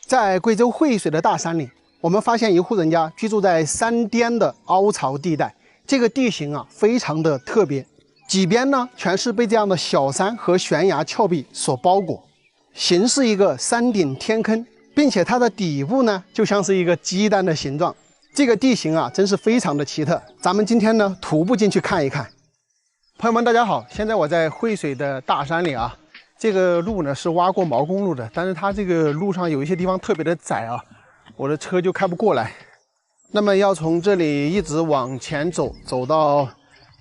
在贵州惠水的大山里，我们发现一户人家居住在山巅的凹槽地带。这个地形啊，非常的特别，几边呢全是被这样的小山和悬崖峭壁所包裹，形似一个山顶天坑，并且它的底部呢就像是一个鸡蛋的形状。这个地形啊，真是非常的奇特。咱们今天呢徒步进去看一看。朋友们，大家好，现在我在惠水的大山里啊。这个路呢是挖过毛公路的，但是它这个路上有一些地方特别的窄啊，我的车就开不过来。那么要从这里一直往前走，走到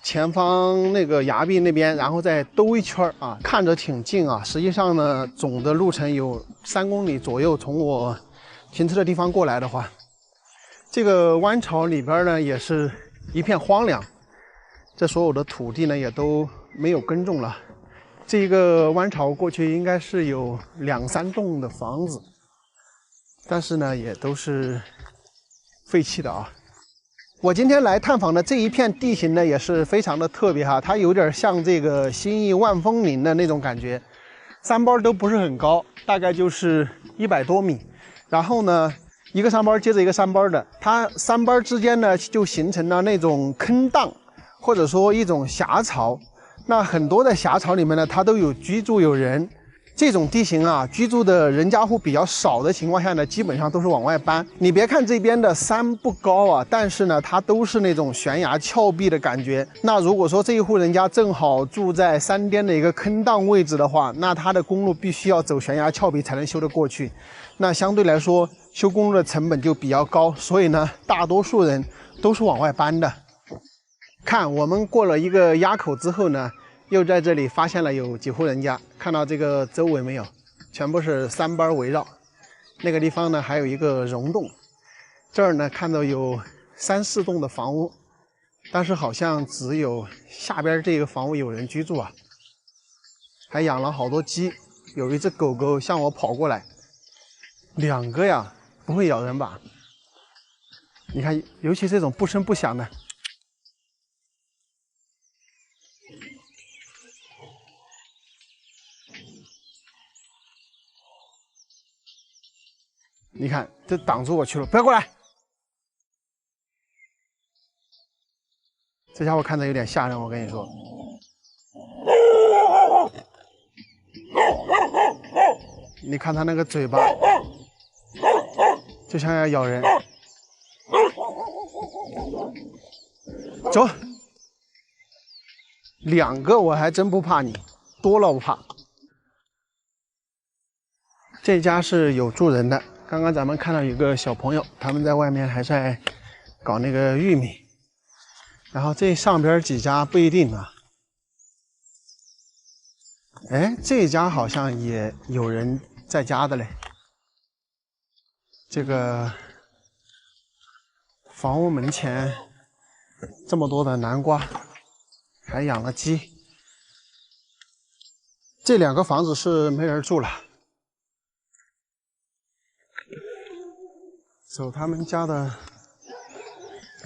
前方那个崖壁那边，然后再兜一圈啊，看着挺近啊。实际上呢，总的路程有3公里左右。从我停车的地方过来的话，这个湾槽里边呢也是一片荒凉，这所有的土地呢也都没有耕种了。这个湾槽过去应该是有2、3栋的房子，但是呢也都是废弃的啊。我今天来探访的这一片地形呢也是非常的特别哈，它有点像这个新义万峰林的那种感觉，山包都不是很高，大概就是100多米。然后呢，一个山包接着一个山包的，它山包之间呢就形成了那种坑荡，或者说一种峡槽。那很多的峡槽里面呢，它都有居住有人。这种地形啊，居住的人家户比较少的情况下呢，基本上都是往外搬。你别看这边的山不高啊，但是呢，它都是那种悬崖峭壁的感觉。那如果说这一户人家正好住在山巅的一个坑荡位置的话，那它的公路必须要走悬崖峭壁才能修得过去。那相对来说，修公路的成本就比较高，所以呢，大多数人都是往外搬的。看，我们过了一个垭口之后呢，又在这里发现了有几户人家。看到这个周围没有？全部是山包围绕。那个地方呢，还有一个溶洞。这儿呢，看到有3、4栋的房屋，但是好像只有下边这个房屋有人居住啊。还养了好多鸡，有一只狗狗向我跑过来，2个呀，不会咬人吧？你看，尤其这种不声不响的。你看，这挡住我去了，不要过来！这家伙看着有点吓人，我跟你说。你看他那个嘴巴，就像要咬人。走，2个我还真不怕你，多了我怕。这家是有住人的。刚刚咱们看到有个小朋友，他们在外面还在搞那个玉米，然后这上边几家不一定啊。哎，这家好像也有人在家的嘞。这个房屋门前这么多的南瓜，还养了鸡。这2个房子是没人住了。走他们家的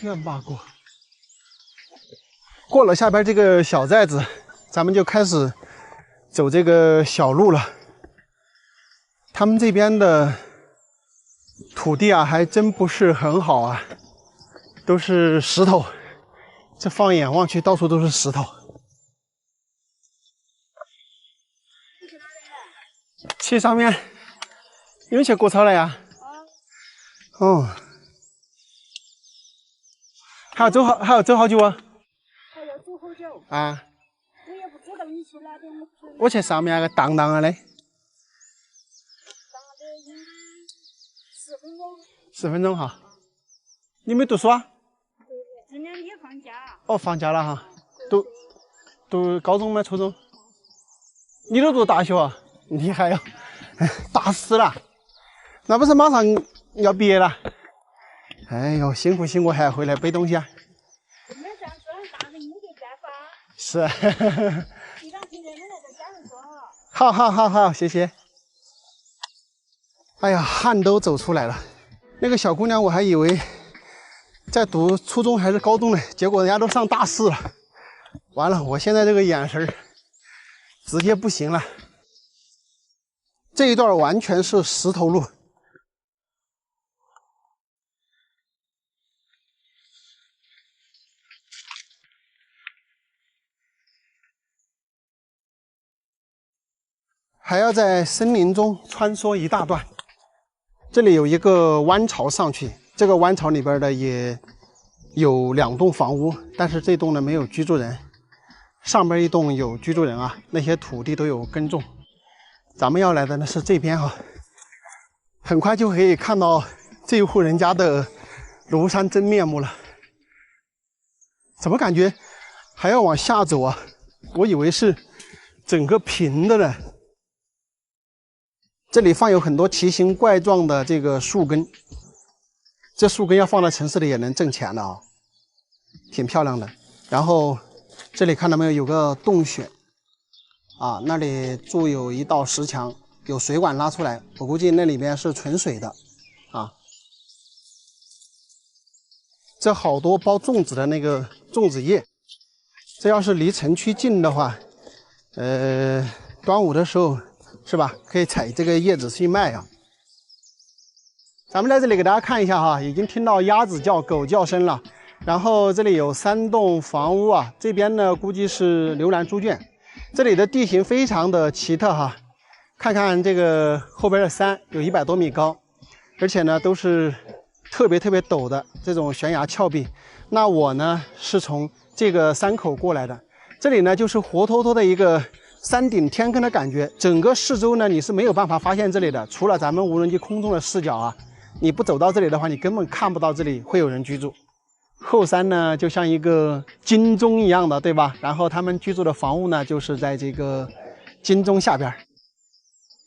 院坝过了下边这个小寨子，咱们就开始走这个小路了。他们这边的土地啊，还真不是很好啊，都是石头，这放眼望去到处都是石头。去上面有些过草了呀。哦，还要走好久啊？还要走好久啊！我也不知道你去哪边。我去上面那个荡荡的嘞。大概应该10分钟。10分钟哈。你没读书啊？这2天放假。哦，放假了哈。读高中吗？初中？你都读大学啊？你还要大4了？那不是马上要毕业了？哎呦，辛苦辛苦还要回来背东西啊！没啥事，大人没得办法。是。你让平时你来在家里说好，谢谢。哎呀，汗都走出来了。那个小姑娘，我还以为在读初中还是高中呢，结果人家都上大4了。完了，我现在这个眼神直接不行了。这一段完全是石头路，还要在森林中穿梭一大段。这里有一个弯槽上去，这个弯槽里边的也有2栋房屋，但是这栋呢没有居住人，上边一栋有居住人啊，那些土地都有耕种。咱们要来的呢是这边啊，很快就可以看到这一户人家的庐山真面目了。怎么感觉还要往下走啊？我以为是整个平的呢。这里放有很多奇形怪状的这个树根，这树根要放在城市里也能挣钱的啊，挺漂亮的。然后这里看到没有，有个洞穴啊，那里筑有一道石墙，有水管拉出来，我估计那里面是存水的啊。这好多包粽子的那个粽子叶，这要是离城区近的话，端午的时候是吧，可以采这个叶子去卖啊。咱们在这里给大家看一下哈，已经听到鸭子叫、狗叫声了。然后这里有3栋房屋啊，这边呢估计是刘兰猪圈。这里的地形非常的奇特哈，看看这个后边的山有100多米高，而且呢都是特别陡的这种悬崖峭壁。那我呢是从这个山口过来的，这里呢就是活脱脱的一个山顶天坑的感觉，整个四周呢你是没有办法发现这里的，除了咱们无人机空中的视角啊，你不走到这里的话，你根本看不到这里会有人居住。后山呢就像一个金钟一样的，对吧？然后他们居住的房屋呢就是在这个金钟下边。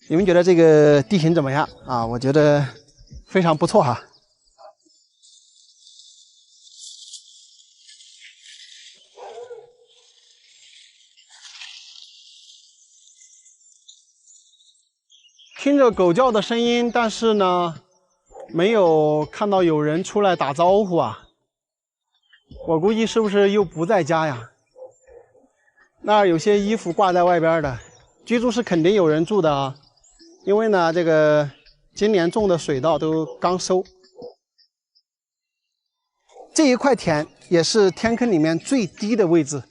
你们觉得这个地形怎么样啊？我觉得非常不错哈。听着狗叫的声音，但是呢没有看到有人出来打招呼啊。我估计是不是又不在家呀？那有些衣服挂在外边的，居住是肯定有人住的啊。因为呢，这个今年种的水稻都刚收。这一块田也是天坑里面最低的位置。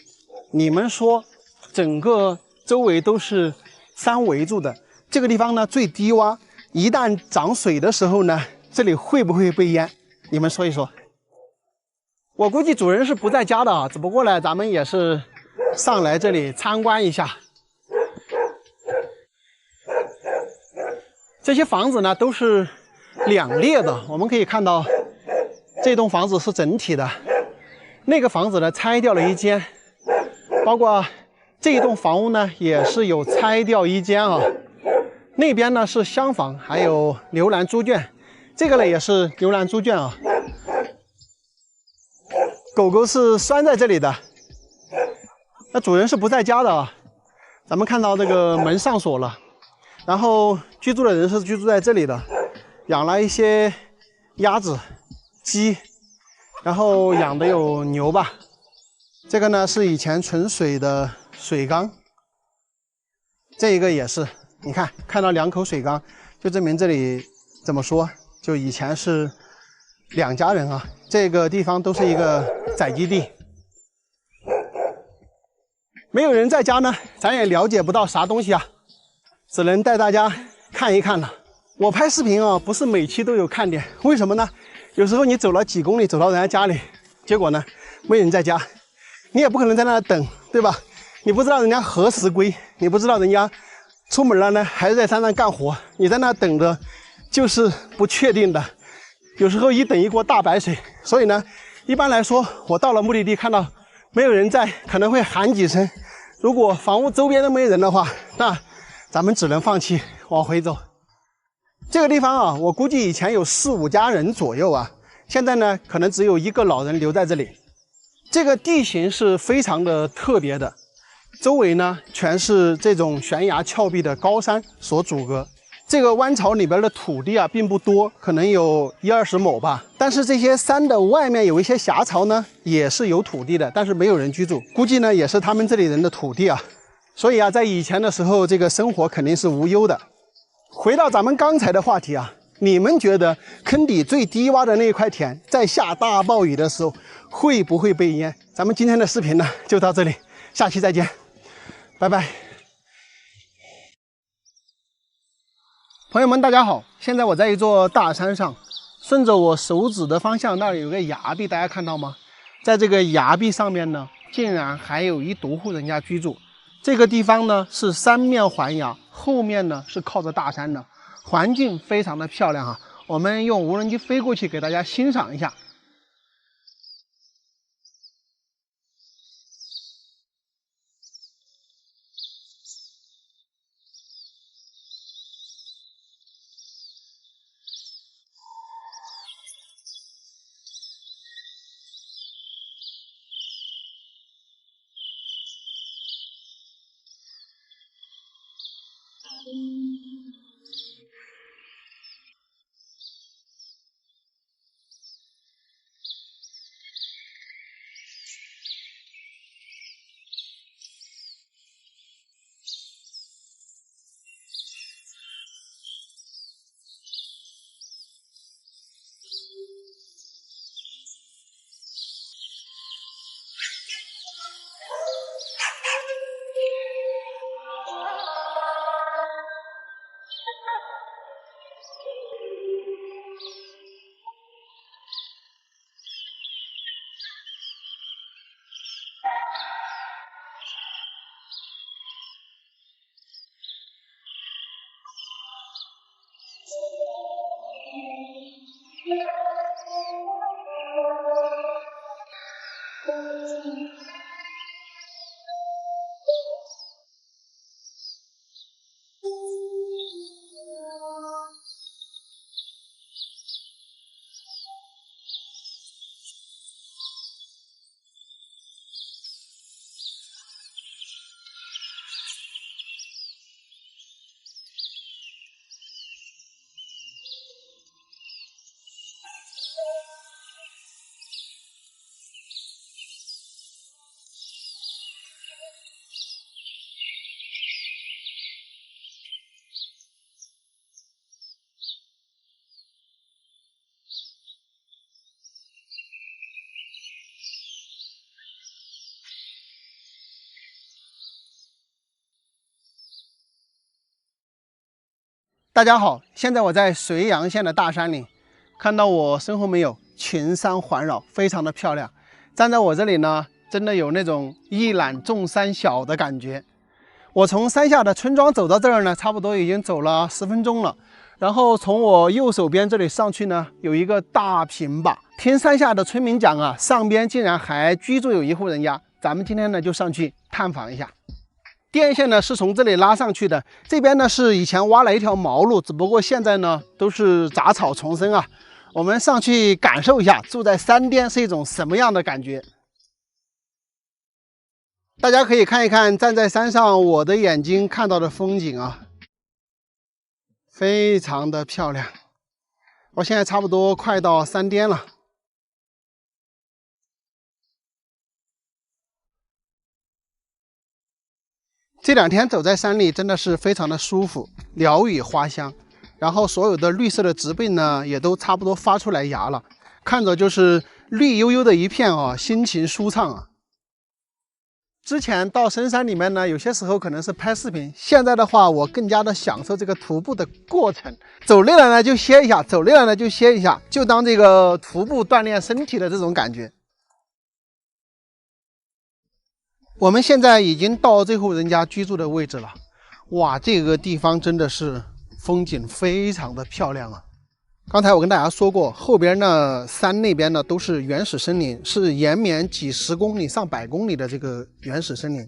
你们说，整个周围都是山围住的，这个地方呢最低洼，一旦涨水的时候呢，这里会不会被淹？你们说一说。我估计主人是不在家的啊，只不过呢，咱们也是上来这里参观一下。这些房子呢都是2列的，我们可以看到这栋房子是整体的，那个房子呢拆掉了1间，包括这一栋房屋呢也是有拆掉1间啊。那边呢是厢房，还有刘兰猪圈，这个呢也是刘兰猪圈啊。狗狗是拴在这里的，那主人是不在家的啊。咱们看到这个门上锁了，然后居住的人是居住在这里的，养了一些鸭子、鸡，然后养的有牛吧。这个呢是以前存水的水缸，这一个也是，你看到2口水缸，就证明这里怎么说，就以前是2家人啊。这个地方都是一个宰基地，没有人在家呢，咱也了解不到啥东西啊，只能带大家看一看了。我拍视频啊，不是每期都有看点，为什么呢？有时候你走了几公里走到人家家里，结果呢没人在家，你也不可能在那等，对吧？你不知道人家何时归，你不知道人家出门了呢还是在山上干活，你在那等着就是不确定的。有时候一等一锅大白水，所以呢，一般来说，我到了目的地看到没有人在，可能会喊几声。如果房屋周边都没人的话，那咱们只能放弃往回走。这个地方啊，我估计以前有4、5家人左右啊，现在呢，可能只有1个老人留在这里。这个地形是非常的特别的，周围呢全是这种悬崖峭壁的高山所阻隔。这个湾槽里边的土地啊并不多，可能有10-20亩吧。但是这些山的外面有一些峡槽呢，也是有土地的，但是没有人居住，估计呢也是他们这里人的土地啊。所以啊，在以前的时候，这个生活肯定是无忧的。回到咱们刚才的话题啊，你们觉得坑底最低洼的那块田，在下大暴雨的时候会不会被淹？咱们今天的视频呢就到这里，下期再见，拜拜。朋友们，大家好！现在我在一座大山上，顺着我手指的方向，那里有个崖壁，大家看到吗？在这个崖壁上面呢，竟然还有一独户人家居住。这个地方呢是三面环崖，后面呢是靠着大山的，环境非常的漂亮啊。我们用无人机飞过去给大家欣赏一下。大家好，现在我在绥阳县的大山里，看到我身后没有？群山环绕，非常的漂亮。站在我这里呢，真的有那种一览众山小的感觉。我从山下的村庄走到这儿呢，差不多已经走了10分钟了。然后从我右手边这里上去呢，有一个大平坝。听山下的村民讲啊，上边竟然还居住有一户人家。咱们今天呢，就上去探访一下。电线呢是从这里拉上去的，这边呢是以前挖了一条毛路，只不过现在呢都是杂草丛生啊。我们上去感受一下住在山巅是一种什么样的感觉。大家可以看一看站在山上我的眼睛看到的风景啊，非常的漂亮。我现在差不多快到山巅了。这2天走在山里真的是非常的舒服，鸟语花香，然后所有的绿色的植被呢也都差不多发出来芽了，看着就是绿油油的一片啊，心情舒畅啊。之前到深山里面呢，有些时候可能是拍视频，现在的话我更加的享受这个徒步的过程，走累了呢就歇一下，走累了呢就歇一下，就当这个徒步锻炼身体的这种感觉。我们现在已经到这户人家居住的位置了，哇，这个地方真的是风景非常的漂亮啊！刚才我跟大家说过，后边呢山那边呢都是原始森林，是延绵几十公里、上百公里的这个原始森林。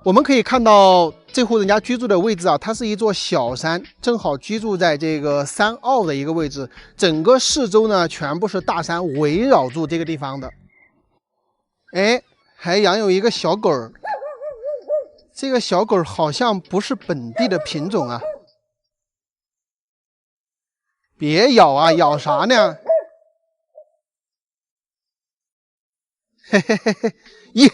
我们可以看到这户人家居住的位置啊，它是一座小山，正好居住在这个山坳的一个位置，整个四周呢全部是大山围绕住这个地方的。哎。还养有一个小狗儿，这个小狗好像不是本地的品种啊！别咬啊，咬啥呢？嘿嘿嘿嘿，咦，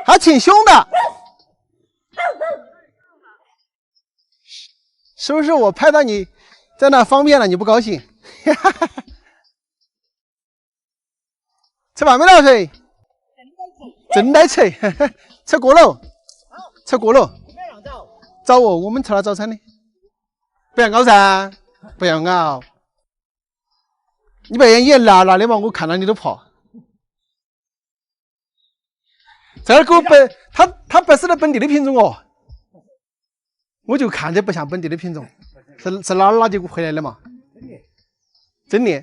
还挺凶的，是不是我拍到你在那方便了，你不高兴？哈哈哈。吃饭没了噻？真得吃，吃过了。吃过了。没让找。找哦，我们吃了早餐的。不要咬噻，不要咬。你不要眼辣的嘛，我看到你都怕。这儿狗本，它不是那本地的品种哦，我就看着不像本地的品种，是哪儿垃圾回来的嘛？真的。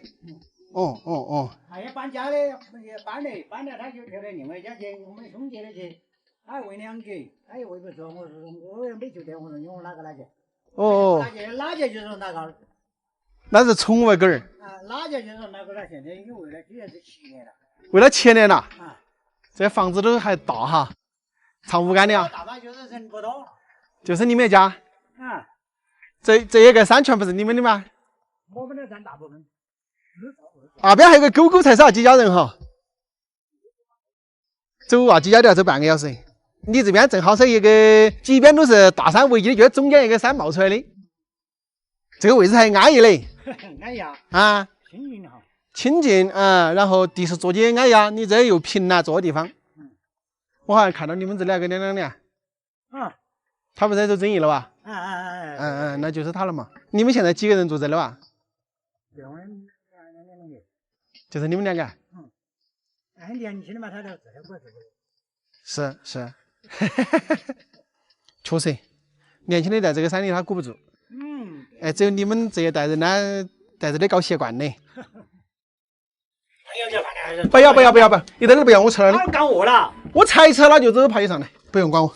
哦。他也搬家的，也搬了，他就调到另外一家去，我们兄弟的去，他喂2只，他又喂不着，我也没酒店，我说你我哪个哪去？哦，哪去就是哪个？那是宠物狗儿。啊，哪去就是哪个了？现在已经喂了居然是7年了。喂了7年了。啊。这房子都还大哈，藏污干的啊。大嘛就是人不多。就是你们家。啊。这一个山全部是你们的吗？我们的占大部分。那边还有个狗狗才少几家人哈。走啊，几家都要走半个小时。你这边正好是一个，几边都是大山，唯一的就是中间一个山冒出来的。这个位置还安逸嘞。安逸啊。啊。清静哈。清静啊，然后地势坐起安逸啊，你这又平了，坐的地方。我好像看到你们这两个两的。啊。他不是在做生意了吧？那就是他了嘛。你们现在几个人住这了吧？就是你们2个。年轻的嘛，他都自己过自己。是，确实，年轻的在这个山里他鼓不住。只有你们这一代人呢，在这里搞习惯的。不要，一点都不要，我吃了的。干饿了。我才吃了就走爬起上来，不用管我。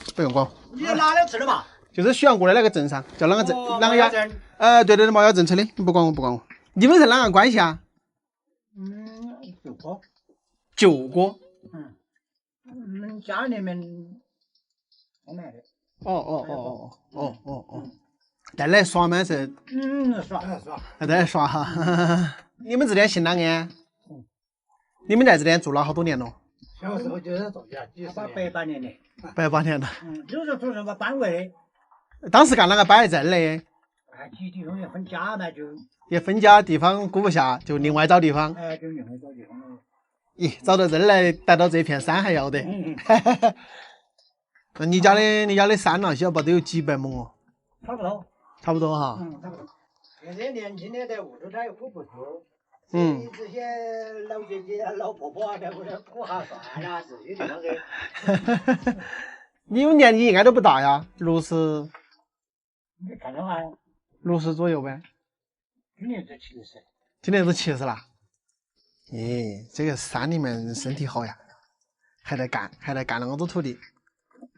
你哪里吃的嘛？就是许阳过的那个镇上，叫啷个镇？啷个呀？对，毛腰镇吃的，你不管我。你们是啷个关系啊？舅哥。我们家里面买的。哦。带来耍吗？是。耍。带来耍哈。你们这边姓啷个？你们在这边住了好多年了？小时候就是住的，88年的。88年了。就是做什么班委的。当时干哪个摆在这里？集体东西分家嘛，就。也分家地方顾不下，就另外找地方。就另外找地方了。咦，找到这儿来，带到这片山还要得。那你家的山那些不都有几百亩哦？差不多哈。差不多。现在年轻的在屋头他又顾不住。这些老姐姐、老婆婆在屋头顾下算了，自己地方去。你们年纪应该都不大呀，60。你看到吗？60左右呗。今年是70。今年是70了。咦，这个山里面身体好呀，还在干那么多土地。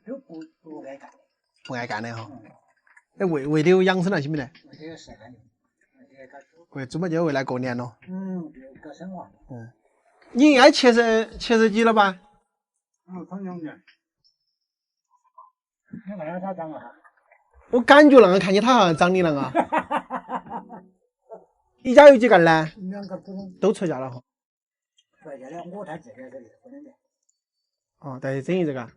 都不爱干。不爱干的哈。喂的有养生了，行不得？喂的是干的。喂猪嘛就为了过年咯。搞生活。你应该70几了吧？长2年。你看他长了哈。我感觉那个看见他好像长你了啊。一家有几个呢？2个都出嫁了哈。出嫁了，我才这边这里不能的。在整一这个。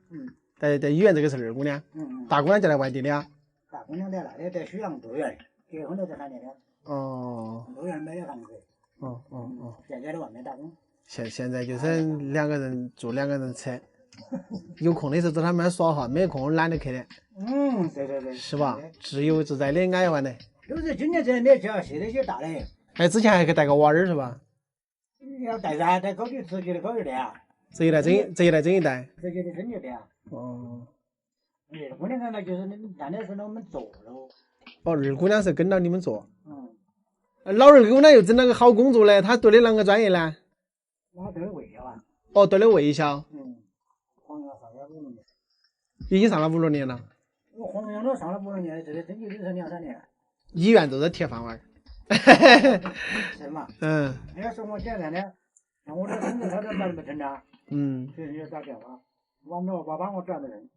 在医院这个是二姑娘。大姑娘就在外地的啊。大姑娘在那里，在许阳动物园，结婚了在3年了。动物园买了房子。现在在外面打工。现在就是2个人住2个人吃，有空的时候找他们耍哈，没空懒得去的。对。是吧？自由自在的安逸玩的。就是今年这没去啊，现在些大的。之前还去带个娃儿是吧？要带噻，带高级直接的高级的啊。这一代整一代。直接的整一代啊。二姑娘嘛就是原来是我们做喽。二姑娘是跟到你们做。老二姑娘又整了个好工作嘞，她读的啷个专业呢？她读的卫校啊。读的卫校。黄杨上了5、6年。已经上了5、6年了。黄杨都上了5、6年，这个整体只剩2、3年。医院都是铁饭碗。是嘛？你要说我简单的，那我这工作他都找不成的。所以你要打电话，完了我把我转的人，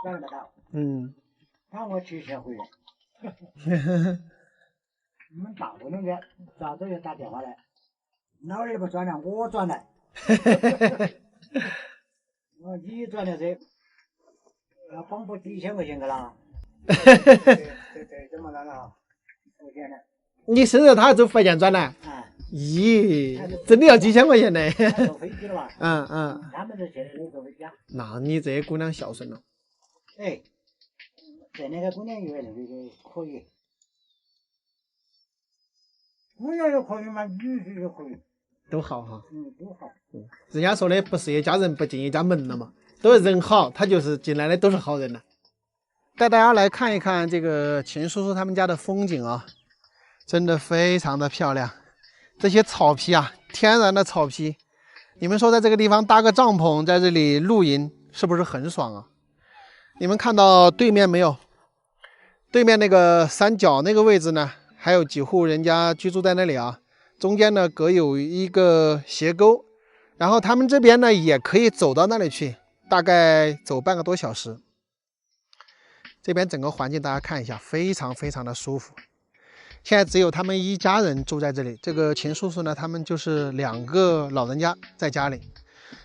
转不到。他我提前回来。你们大部分的咋都要打电话来，老二不转了，我转来。你转的这，要帮补几千块钱个啦。这这么难了，福建的。你生日他走福建转来？咦，真的要几千块钱呢？坐飞机了吧？他们是现在都坐飞机啊。那你这姑娘孝顺了。哎，在那个公建医院里头可以，我要也可以嘛，女婿也可以，都好哈。都好。人家说的不是一家人不进一家门了嘛，都是人好，他就是进来的都是好人了。带大家来看一看这个秦叔叔他们家的风景啊，真的非常的漂亮。这些草皮啊，天然的草皮，你们说在这个地方搭个帐篷，在这里露营，是不是很爽啊？你们看到对面没有？对面那个山脚那个位置呢，还有几户人家居住在那里啊。中间呢隔有一个斜沟，然后他们这边呢也可以走到那里去，大概走半个多小时。这边整个环境大家看一下，非常非常的舒服。现在只有他们一家人住在这里，这个秦叔叔呢，他们就是2个老人家在家里，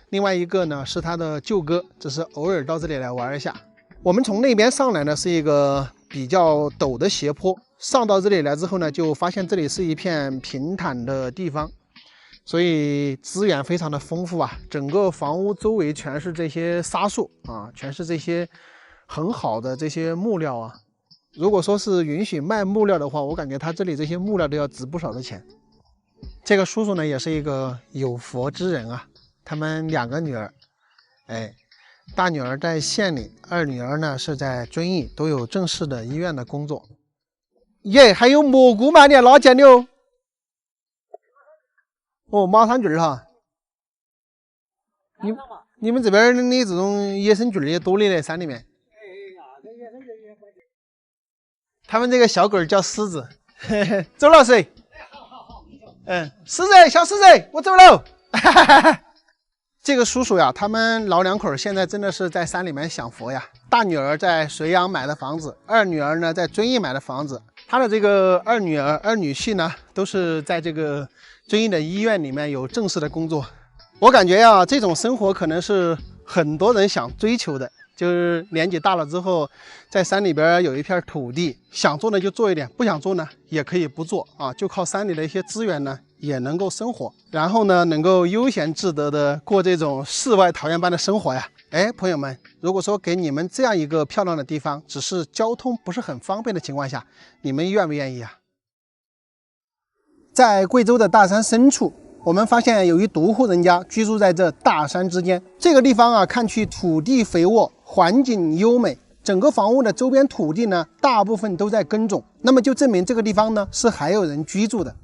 另外一个呢是他的舅哥，只是偶尔到这里来玩一下。我们从那边上来呢是一个比较陡的斜坡，上到这里来之后呢，就发现这里是一片平坦的地方，所以资源非常的丰富啊。整个房屋周围全是这些沙树啊，全是这些很好的这些木料啊。如果说是允许卖木料的话，我感觉他这里这些木料都要值不少的钱。这个叔叔呢也是一个有佛之人啊，他们2个女儿，大女儿在县里，二女儿呢是在遵义，都有正式的医院的工作。耶，还有蘑菇吗？你还捞见的哦。哦，马山菌哈。你们这边的这种野生菌也多的在山里面。他们这个小狗叫狮子。周老师。狮子，小狮子，我走喽。这个叔叔呀，他们老2口现在真的是在山里面享福呀。大女儿在绥阳买的房子，二女儿呢在遵义买的房子。他的这个二女儿、二女婿呢，都是在这个遵义的医院里面有正式的工作。我感觉呀，这种生活可能是很多人想追求的，就是年纪大了之后，在山里边有一片土地，想做呢就做一点，不想做呢也可以不做啊，就靠山里的一些资源呢也能够生活，然后呢能够悠闲自得的过这种世外桃源般的生活呀。朋友们，如果说给你们这样一个漂亮的地方，只是交通不是很方便的情况下，你们愿不愿意啊？在贵州的大山深处，我们发现有一独户人家居住在这大山之间。这个地方啊，看去土地肥沃，环境优美，整个房屋的周边土地呢，大部分都在耕种，那么就证明这个地方呢是还有人居住的。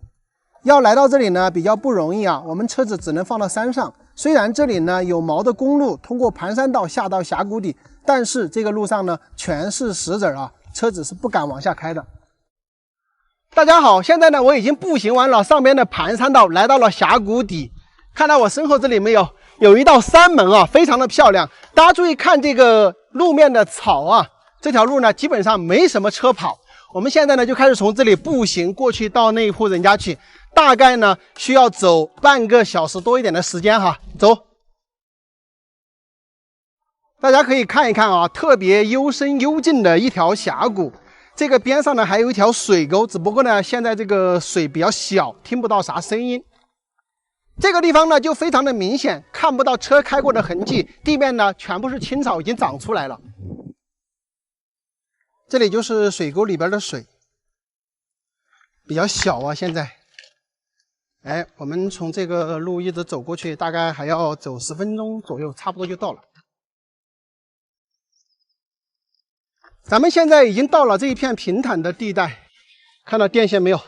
要来到这里呢比较不容易啊，我们车子只能放到山上。虽然这里呢有毛的公路通过盘山道下到峡谷底，但是这个路上呢全是石子啊，车子是不敢往下开的。大家好，现在呢我已经步行完了上边的盘山道，来到了峡谷底。看到我身后这里没有？有一道山门啊，非常的漂亮。大家注意看这个路面的草啊，这条路呢基本上没什么车跑。我们现在呢就开始从这里步行过去到那一户人家去，大概呢需要走半个小时多一点的时间哈。走，大家可以看一看啊，特别幽深幽静的一条峡谷。这个边上呢还有一条水沟，只不过呢现在这个水比较小，听不到啥声音。这个地方呢就非常的明显，看不到车开过的痕迹，地面呢全部是青草，已经长出来了。这里就是水沟里边的水，比较小啊。现在，我们从这个路一直走过去，大概还要走10分钟左右，差不多就到了。咱们现在已经到了这一片平坦的地带，看到电线没有？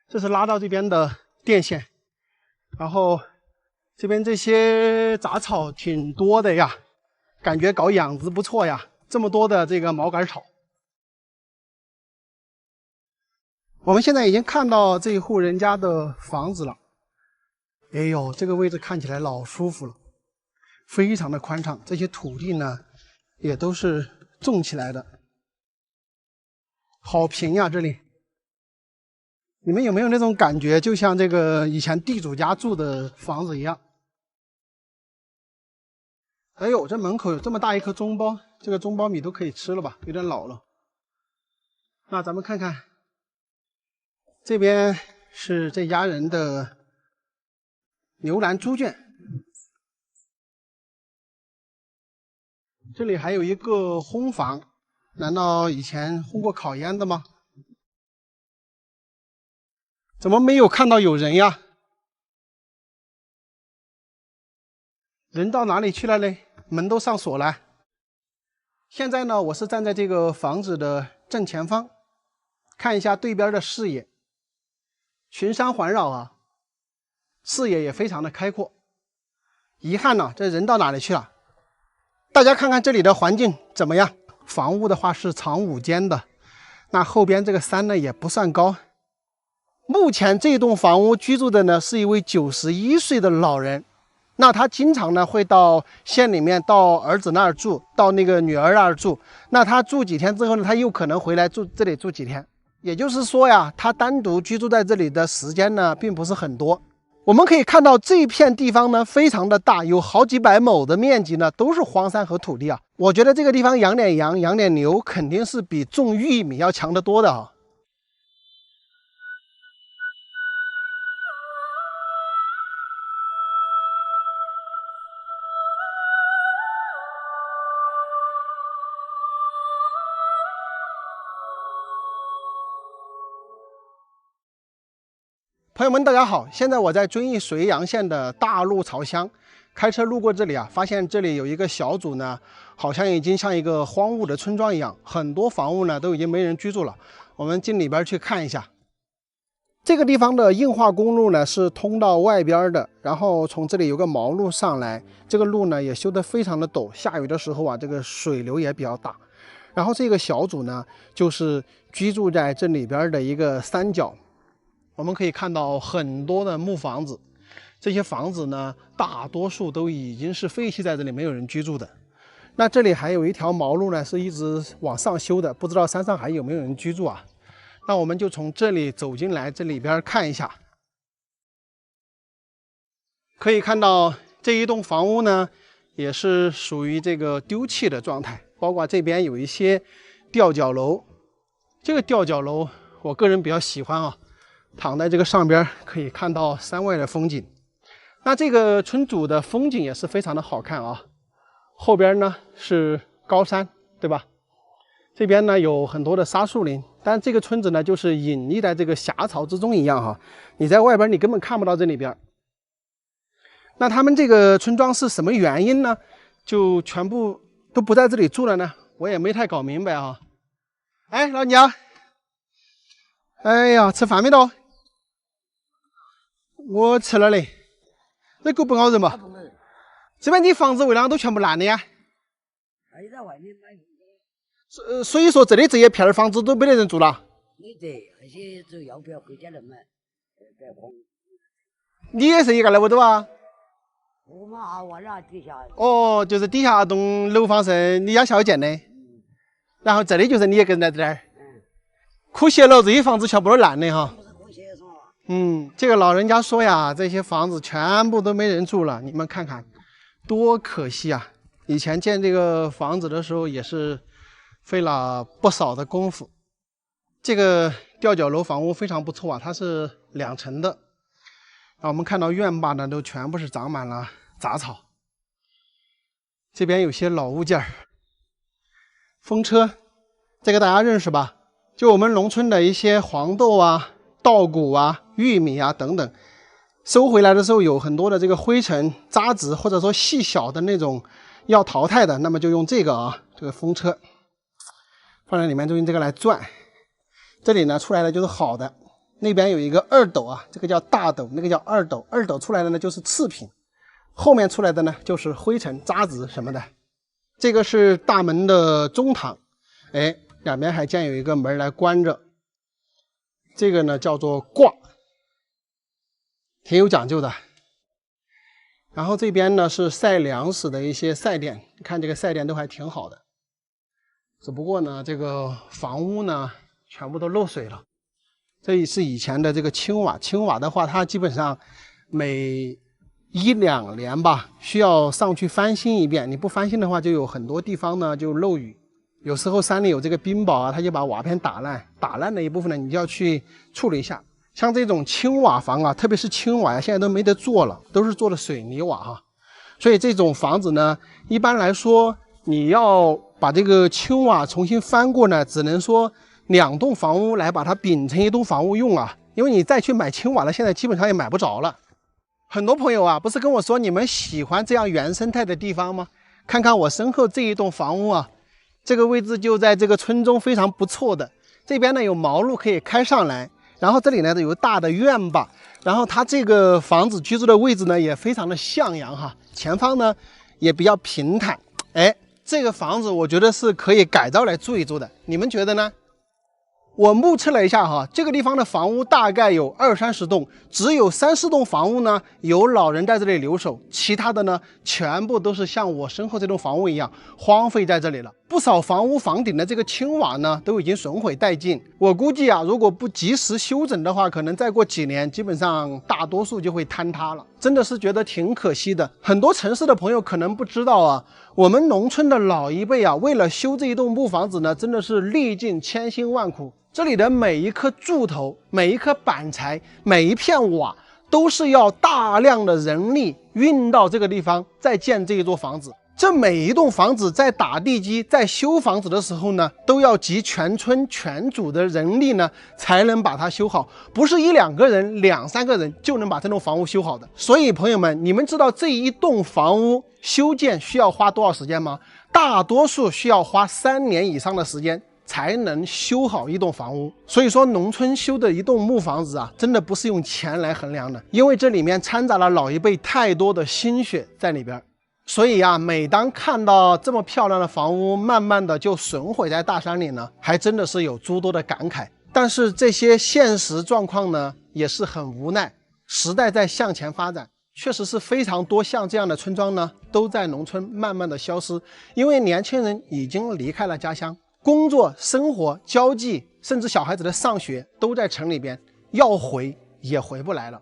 这是拉到这边的电线，然后这边这些杂草挺多的呀，感觉搞养殖不错呀，这么多的这个毛杆草。我们现在已经看到这一户人家的房子了。哎呦，这个位置看起来老舒服了，非常的宽敞。这些土地呢，也都是种起来的，好平呀！这里，你们有没有那种感觉，就像这个以前地主家住的房子一样？哎呦，这门口有这么大一颗中苞，这个中苞米都可以吃了吧？有点老了。那咱们看看。这边是这家人的牛栏猪圈，这里还有一个烘房，难道以前烘过烤烟的吗？怎么没有看到有人呀？人到哪里去了嘞？门都上锁了。现在呢，我是站在这个房子的正前方，看一下对边的视野，群山环绕啊，视野也非常的开阔。遗憾呢，这人到哪里去了？大家看看这里的环境怎么样？房屋的话是长5间的，那后边这个山呢也不算高。目前这栋房屋居住的呢是一位91岁的老人，那他经常呢会到县里面，到儿子那儿住，到那个女儿那儿住。那他住几天之后呢，他又可能回来这里住几天。也就是说呀，他单独居住在这里的时间呢并不是很多。我们可以看到这片地方呢非常的大，有好几百亩的面积呢都是荒山和土地啊。我觉得这个地方养点羊、养点牛肯定是比种玉米要强得多的啊。朋友们，大家好！现在我在遵义绥阳县的大路朝乡，开车路过这里啊，发现这里有一个小组呢，好像已经像一个荒芜的村庄一样，很多房屋呢都已经没人居住了。我们进里边去看一下。这个地方的硬化公路呢是通到外边的，然后从这里有个毛路上来，这个路呢也修得非常的陡，下雨的时候啊，这个水流也比较大。然后这个小组呢，就是居住在这里边的一个山脚。我们可以看到很多的木房子，这些房子呢，大多数都已经是废弃在这里，没有人居住的。那这里还有一条毛路呢，是一直往上修的，不知道山上还有没有人居住啊？那我们就从这里走进来，这里边看一下。可以看到这一栋房屋呢，也是属于这个丢弃的状态，包括这边有一些吊脚楼。这个吊脚楼，我个人比较喜欢啊。躺在这个上边可以看到山外的风景，那这个村主的风景也是非常的好看啊。后边呢是高山，对吧？这边呢有很多的沙树林，但这个村子呢就是隐匿在这个峡槽之中一样哈。你在外边你根本看不到这里边。那他们这个村庄是什么原因呢？就全部都不在这里住了呢？我也没太搞明白啊。哎，老娘，哎呀，吃饭没到？我吃了嘞，这够不咬人吧？这边的房子为啥都全部烂的呀？在外面买。所以说这里这一片房子都没得人住了。没得，而且就要不要回家人嘛？你也是一个楼头啊？我嘛，我那底下。哦，就是底下栋楼房是你家小建的，然后这里就是你一个人在这儿。可惜了，这些房子全部都烂的哈。这个老人家说呀，这些房子全部都没人住了，你们看看，多可惜啊！以前建这个房子的时候也是费了不少的功夫。这个吊脚楼房屋非常不错啊，它是2层的。我们看到院坝呢，都全部是长满了杂草。这边有些老物件，风车，这个大家认识吧？就我们农村的一些黄豆啊、稻谷啊、玉米啊等等，收回来的时候有很多的这个灰尘、渣子，或者说细小的那种要淘汰的，那么就用这个啊，这个风车放在里面，就用这个来转。这里呢出来的就是好的，那边有一个2斗啊，这个叫大斗，那个叫2斗，2斗出来的呢就是次品，后面出来的呢就是灰尘、渣子什么的。这个是大门的中堂，哎，两边还建有一个门来关着。这个呢叫做挂，挺有讲究的。然后这边呢是晒粮食的一些晒店，你看这个晒店都还挺好的。只不过呢，这个房屋呢全部都漏水了。这是以前的这个青瓦，青瓦的话，它基本上每1-2年吧，需要上去翻新一遍。你不翻新的话，就有很多地方呢就漏雨。有时候山里有这个冰雹啊，它就把瓦片打烂，打烂的一部分呢，你就要去处理一下。像这种青瓦房啊，特别是青瓦呀，现在都没得做了，都是做的水泥瓦哈。所以这种房子呢，一般来说，你要把这个青瓦重新翻过呢，只能说2栋房屋来把它并成1栋房屋用啊，因为你再去买青瓦了，现在基本上也买不着了。很多朋友啊，不是跟我说你们喜欢这样原生态的地方吗？看看我身后这一栋房屋啊，这个位置就在这个村中非常不错的。这边呢有毛路可以开上来，然后这里呢有大的院坝，然后它这个房子居住的位置呢也非常的向阳哈，前方呢也比较平坦。哎，这个房子我觉得是可以改造来住一住的，你们觉得呢？我目测了一下哈，这个地方的房屋大概有20-30栋，只有3-4栋房屋呢有老人在这里留守，其他的呢全部都是像我身后这栋房屋一样荒废在这里了。不少房屋房顶的这个青瓦呢都已经损毁殆尽，我估计啊，如果不及时修整的话，可能再过几年，基本上大多数就会坍塌了。真的是觉得挺可惜的。很多城市的朋友可能不知道啊，我们农村的老一辈啊，为了修这一栋木房子呢，真的是历尽千辛万苦。这里的每一颗柱头、每一颗板材、每一片瓦，都是要大量的人力运到这个地方，再建这一座房子。这每一栋房子在打地基、在修房子的时候呢，都要集全村全组的人力呢，才能把它修好，不是1-2个人、2-3个人就能把这栋房屋修好的。所以朋友们，你们知道这一栋房屋修建需要花多少时间吗？大多数需要花3年以上的时间才能修好一栋房屋。所以说农村修的一栋木房子啊，真的不是用钱来衡量的，因为这里面掺杂了老一辈太多的心血在里边。所以啊，每当看到这么漂亮的房屋慢慢的就损毁在大山里呢，还真的是有诸多的感慨。但是这些现实状况呢，也是很无奈。时代在向前发展，确实是非常多像这样的村庄呢，都在农村慢慢的消失，因为年轻人已经离开了家乡，工作、生活、交际，甚至小孩子的上学都在城里边，要回也回不来了。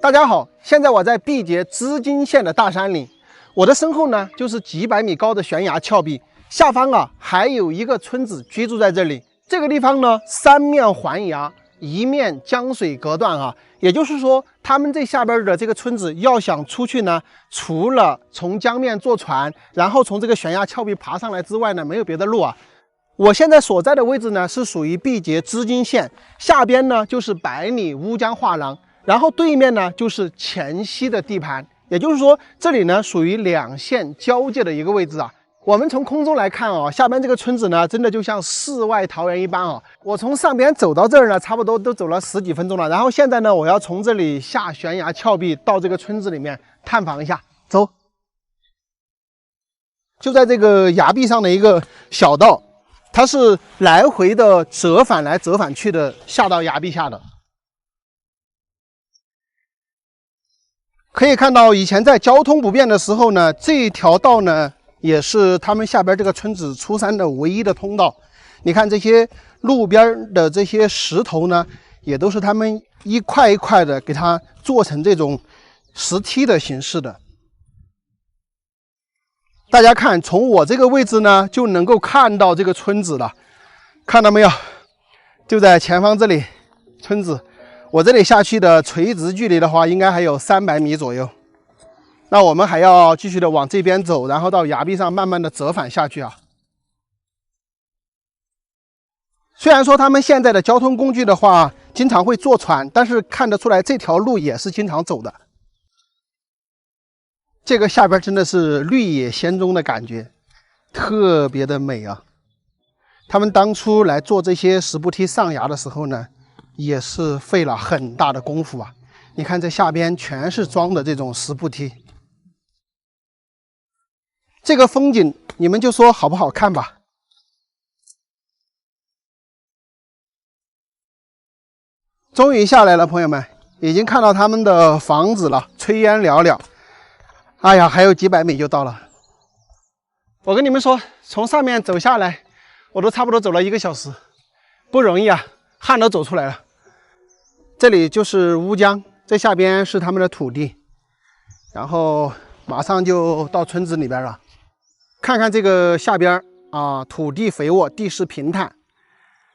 大家好，现在我在毕节织金县的大山里，我的身后呢就是几百米高的悬崖峭壁，下方啊还有一个村子居住在这里。这个地方呢3面环崖，1面江水隔断啊，也就是说他们这下边的这个村子要想出去呢，除了从江面坐船，然后从这个悬崖峭壁爬上来之外呢，没有别的路啊。我现在所在的位置呢是属于毕节织金县，下边呢就是百里乌江画廊，然后对面呢就是黔西的地盘，也就是说这里呢属于2县交界的一个位置啊。我们从空中来看啊，下边这个村子呢真的就像世外桃源一般啊。我从上边走到这儿呢，差不多都走了10几分钟了，然后现在呢我要从这里下悬崖峭壁到这个村子里面探访一下，走。就在这个崖壁上的一个小道，它是来回的折返来折返去的，下到崖壁下的。可以看到以前在交通不便的时候呢，这条道呢也是他们下边这个村子出山的唯一的通道。你看这些路边的这些石头呢，也都是他们一块一块的给它做成这种石梯的形式的。大家看，从我这个位置呢就能够看到这个村子了，看到没有？就在前方这里，村子。我这里下去的垂直距离的话，应该还有300米左右。那我们还要继续的往这边走，然后到崖壁上慢慢的折返下去啊。虽然说他们现在的交通工具的话，经常会坐船，但是看得出来这条路也是经常走的。这个下边真的是绿野仙踪的感觉，特别的美啊。他们当初来做这些石步梯上崖的时候呢，也是费了很大的功夫啊！你看这下边全是装的这种石步梯，这个风景你们就说好不好看吧？终于下来了，朋友们，已经看到他们的房子了，炊烟袅袅。哎呀，还有几百米就到了。我跟你们说，从上面走下来，我都差不多走了1个小时，不容易啊，汗都走出来了。这里就是乌江，这下边是他们的土地，然后马上就到村子里边了。看看这个下边啊，土地肥沃，地势平坦，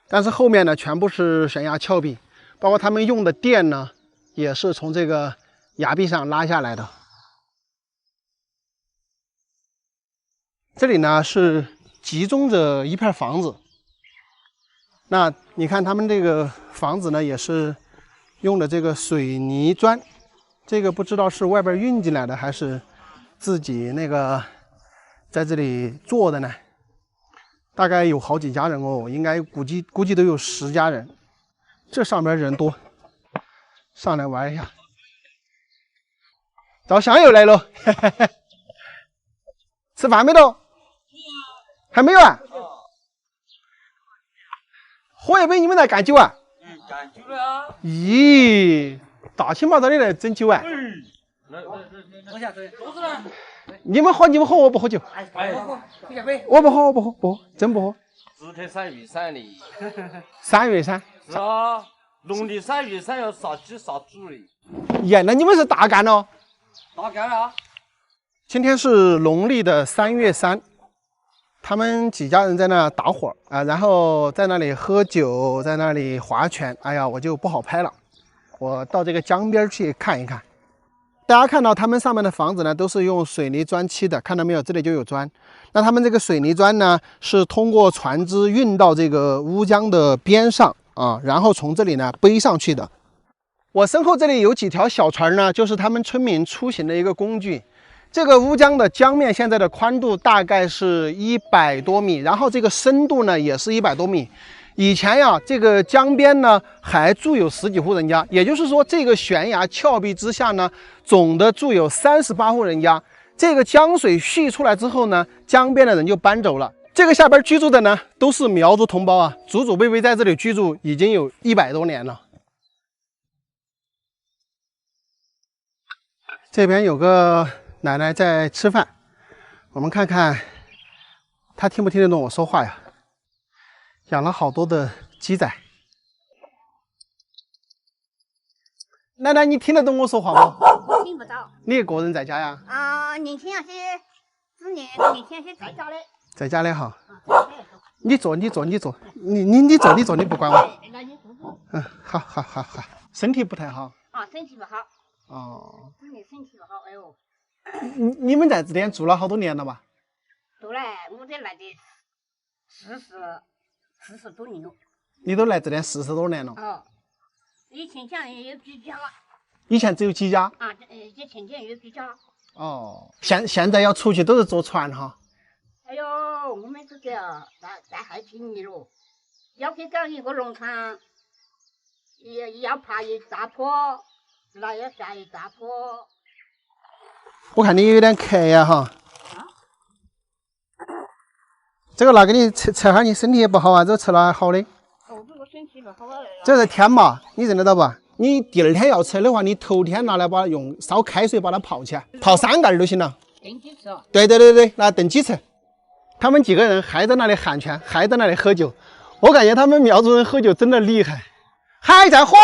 但是后面呢全部是悬崖峭壁，包括他们用的电呢，也是从这个崖壁上拉下来的。这里呢是集中着一片房子。那你看他们这个房子呢，也是用的这个水泥砖，这个不知道是外边运进来的还是自己那个在这里做的呢？大概有好几家人哦，应该估计都有10家人。这上边人多，上来玩一下。找香友来了，吃饭没到？还没有啊？喝一杯，你们在干酒啊？干酒了啊！咦，大清早的来整酒啊？坐下，桌子呢？你们喝，我不喝酒。我不喝，真不喝。日头3月3的。3月3。是啊，农历3月3要杀鸡杀猪的。呀，那你们是大干了？大干了。今天是农历的3月3，他们几家人在那打火啊，然后在那里喝酒，在那里划拳。哎呀，我就不好拍了，我到这个江边去看一看。大家看到他们上面的房子呢，都是用水泥砖砌的，看到没有？这里就有砖。那他们这个水泥砖呢，是通过船只运到这个乌江的边上啊，然后从这里呢背上去的。我身后这里有几条小船呢，就是他们村民出行的一个工具。这个乌江的江面现在的宽度大概是100多米，然后这个深度呢也是100多米。以前呀，这个江边呢还住有10几户人家，也就是说，这个悬崖峭壁之下呢，总的住有38户人家。这个江水蓄出来之后呢，江边的人就搬走了。这个下边居住的呢，都是苗族同胞啊，祖祖辈辈在这里居住已经有100多年了。这边有个奶奶在吃饭，我们看看她听不听得懂我说话呀？养了好多的鸡仔。奶奶，你听得懂我说话吗？听不到。你一个人在家呀？年轻些4年，年轻些在家嘞。在家里哈。你坐，你坐，你坐，你坐，你不管我。那你坐坐。好。身体不太好。身体不好。哦。身体不好，哎呦。你们在这边住了好多年了吧？都来，我这来的40多年了。你都来这边40多年了。哦。以前家也有几家。以前只有几家。以前家有几家。哦。现在要出去都是坐船哈。哎呦，我们这个在海平里了，要去搞一个农场，也要爬一大坡，那要下一大坡。我看你有点渴呀哈。这个拿给你吃下，你身体也不好啊，这个吃了还好的。这个身体不好啊。这是天麻，你认得到吧？你第2天要吃的话，你头天拿来把它用烧开水把它泡起来，泡3盖就行了。炖鸡吃。对，拿炖鸡吃。他们几个人还在那里喊拳，还在那里喝酒。我感觉他们苗族人喝酒真的厉害，还在喝。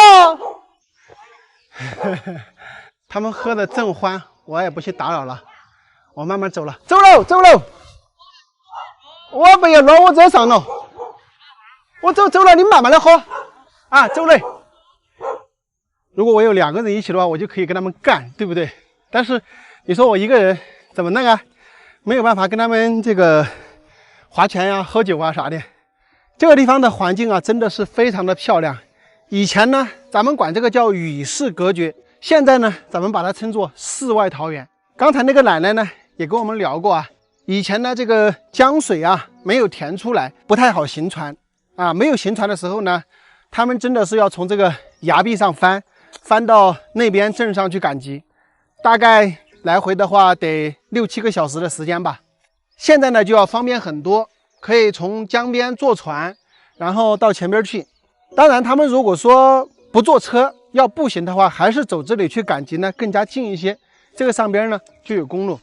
他们喝的正欢，我也不去打扰了，我慢慢走了。走喽！我不要落我这上了，我走了，你慢慢的喝啊，走嘞。如果我有2个人一起的话，我就可以跟他们干，对不对？但是你说我一个人怎么那个，没有办法跟他们这个划拳呀、喝酒啊啥的。这个地方的环境啊，真的是非常的漂亮。以前呢，咱们管这个叫与世隔绝，现在呢，咱们把它称作世外桃源。刚才那个奶奶呢，也跟我们聊过啊。以前呢，这个江水啊没有填出来，不太好行船啊。没有行船的时候呢，他们真的是要从这个崖壁上翻到那边镇上去赶集，大概来回的话得6、7个小时的时间吧。现在呢就要方便很多，可以从江边坐船，然后到前边去。当然，他们如果说不坐车，要步行的话，还是走这里去赶集呢更加近一些。这个上边呢就有公路。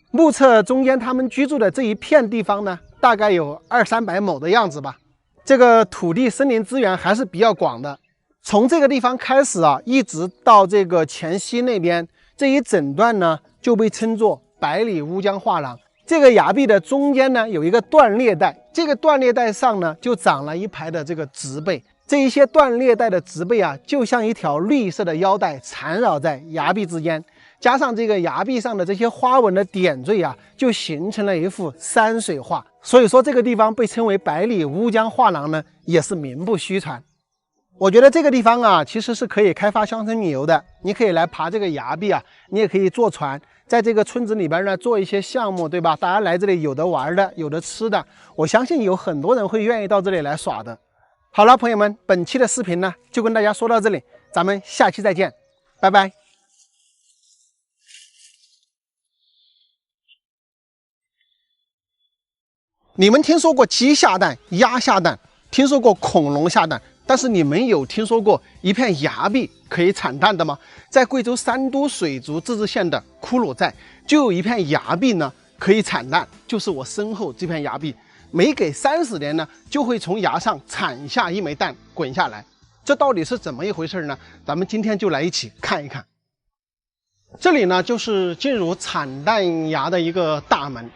目测中间他们居住的这一片地方呢，大概有200-300亩的样子吧。这个土地森林资源还是比较广的。从这个地方开始啊，一直到这个黔西那边，这一整段呢就被称作百里乌江画廊。这个崖壁的中间呢有一个断裂带，这个断裂带上呢就长了一排的这个植被。这一些断裂带的植被啊，就像一条绿色的腰带缠绕在崖壁之间。加上这个崖壁上的这些花纹的点缀啊，就形成了一幅山水画。所以说这个地方被称为百里乌江画廊呢，也是名不虚传。我觉得这个地方啊，其实是可以开发乡村旅游的。你可以来爬这个崖壁啊，你也可以坐船，在这个村子里边呢做一些项目，对吧？大家来这里有的玩的，有的吃的，我相信有很多人会愿意到这里来耍的。好了，朋友们，本期的视频呢就跟大家说到这里，咱们下期再见，拜拜。你们听说过鸡下蛋、鸭下蛋，听说过恐龙下蛋，但是你们有听说过一片崖壁可以产蛋的吗？在贵州三都水族自治县的骷髅寨，就有一片崖壁呢可以产蛋，就是我身后这片崖壁，每给30年呢就会从崖上产下一枚蛋滚下来。这到底是怎么一回事呢？咱们今天就来一起看一看。这里呢就是进入产蛋崖的一个大门。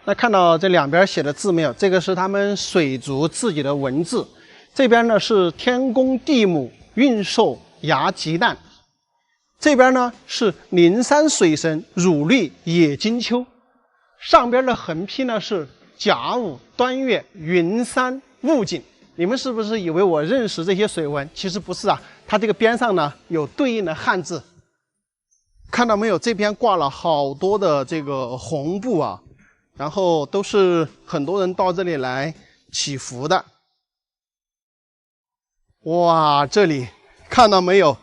那看到这两边写的字没有？这个是他们水族自己的文字。这边呢是天公地母运寿崖吉蛋，这边呢是灵山水神乳绿野金秋，上边的横批呢是甲午端月云山雾景。你们是不是以为我认识这些水文？其实不是啊，它这个边上呢有对应的汉字。看到没有？这边挂了好多的这个红布啊，然后都是很多人到这里来祈福的。哇，这里看到没有？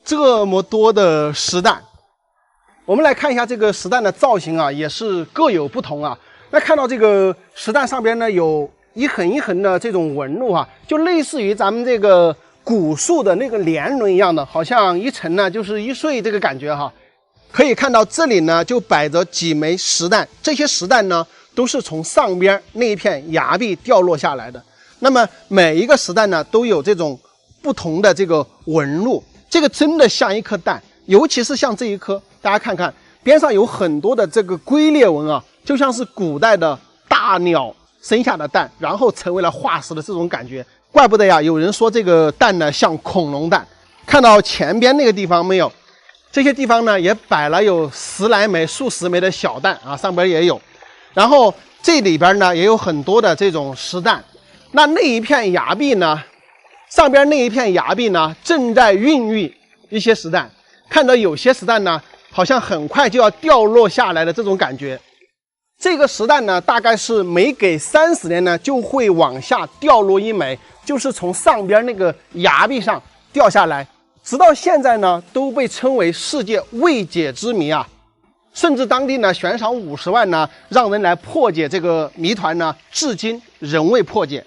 这么多的石蛋。我们来看一下这个石蛋的造型啊，也是各有不同啊。那看到这个石蛋上边呢，有一横一横的这种纹路啊，就类似于咱们这个古树的那个年轮一样的，好像一沉呢就是一岁这个感觉哈。可以看到这里呢就摆着几枚石蛋，这些石蛋呢都是从上边那一片崖壁掉落下来的。那么每一个石蛋呢都有这种不同的这个纹路，这个真的像一颗蛋，尤其是像这一颗，大家看看边上有很多的这个龟裂纹啊，就像是古代的大鸟生下的蛋，然后成为了化石的这种感觉。怪不得呀，有人说这个蛋呢像恐龙蛋。看到前边那个地方没有？这些地方呢也摆了有10来枚、数十枚的小蛋啊，上边也有。然后这里边呢也有很多的这种石蛋。那一片崖壁呢，上边那一片崖壁呢正在孕育一些石蛋，看到有些石蛋呢好像很快就要掉落下来的这种感觉。这个石蛋呢大概是每给30年呢就会往下掉落一枚，就是从上边那个崖壁上掉下来，直到现在呢都被称为世界未解之谜啊。甚至当地呢悬赏50万呢让人来破解这个谜团呢，至今仍未破解。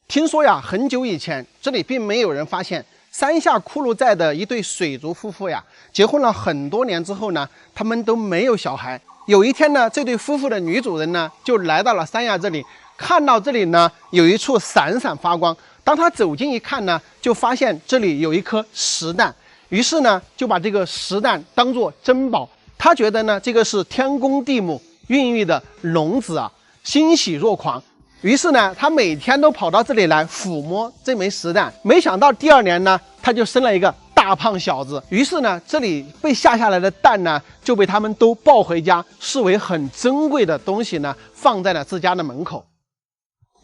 听说呀，很久以前这里并没有人发现山下骷髅寨的一对水族夫妇呀，结婚了很多年之后呢，他们都没有小孩。有一天呢，这对夫妇的女主人呢就来到了山崖这里，看到这里呢有一处闪闪发光。当他走近一看呢，就发现这里有一颗石蛋，于是呢就把这个石蛋当作珍宝。他觉得呢这个是天公地母孕育的龙子啊，欣喜若狂。于是呢，他每天都跑到这里来抚摸这枚石蛋。没想到第2年呢，他就生了一个大胖小子。于是呢，这里被下来的蛋呢，就被他们都抱回家，视为很珍贵的东西呢，放在了自家的门口。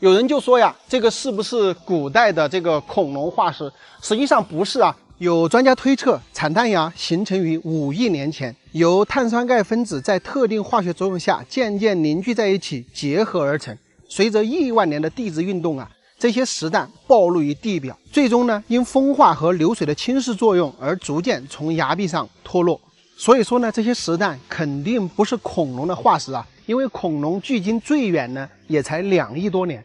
有人就说呀，这个是不是古代的这个恐龙化石？实际上不是啊。有专家推测，产蛋崖形成于5亿年前，由碳酸钙分子在特定化学作用下渐渐凝聚在一起，结合而成。随着亿万年的地质运动啊，这些石蛋暴露于地表，最终呢因风化和流水的侵蚀作用而逐渐从崖壁上脱落。所以说呢，这些石蛋肯定不是恐龙的化石啊，因为恐龙距今最远呢也才2亿多年。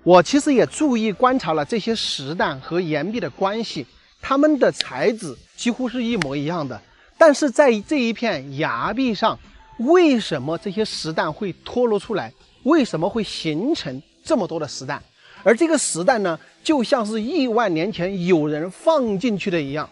我其实也注意观察了这些石蛋和岩壁的关系，它们的材质几乎是一模一样的，但是在这一片崖壁上，为什么这些石蛋会脱落出来？为什么会形成这么多的石蛋？而这个石蛋呢，就像是亿万年前有人放进去的一样，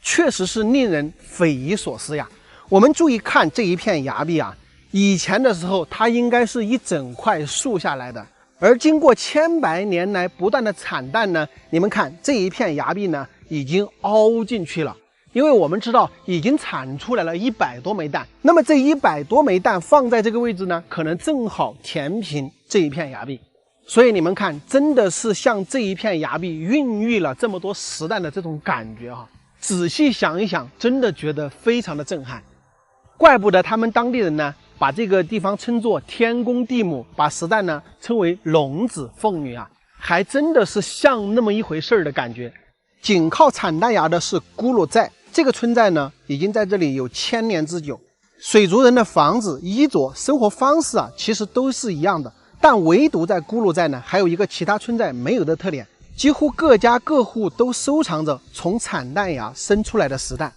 确实是令人匪夷所思呀。我们注意看这一片崖壁啊，以前的时候它应该是一整块竖下来的，而经过千百年来不断的产蛋呢，你们看这一片崖壁呢已经凹进去了，因为我们知道已经产出来了100多枚蛋，那么这100多枚蛋放在这个位置呢，可能正好填平这一片崖壁。所以你们看，真的是像这一片崖壁孕育了这么多石蛋的这种感觉哈。仔细想一想，真的觉得非常的震撼。怪不得他们当地人呢，把这个地方称作天公地母，把石蛋呢称为龙子凤女啊，还真的是像那么一回事的感觉。紧靠产蛋崖的是咕噜寨，这个村寨呢已经在这里有1000年之久。水族人的房子、衣着、生活方式啊，其实都是一样的。但唯独在咕噜寨呢，还有一个其他村寨没有的特点，几乎各家各户都收藏着从产蛋崖生出来的石蛋。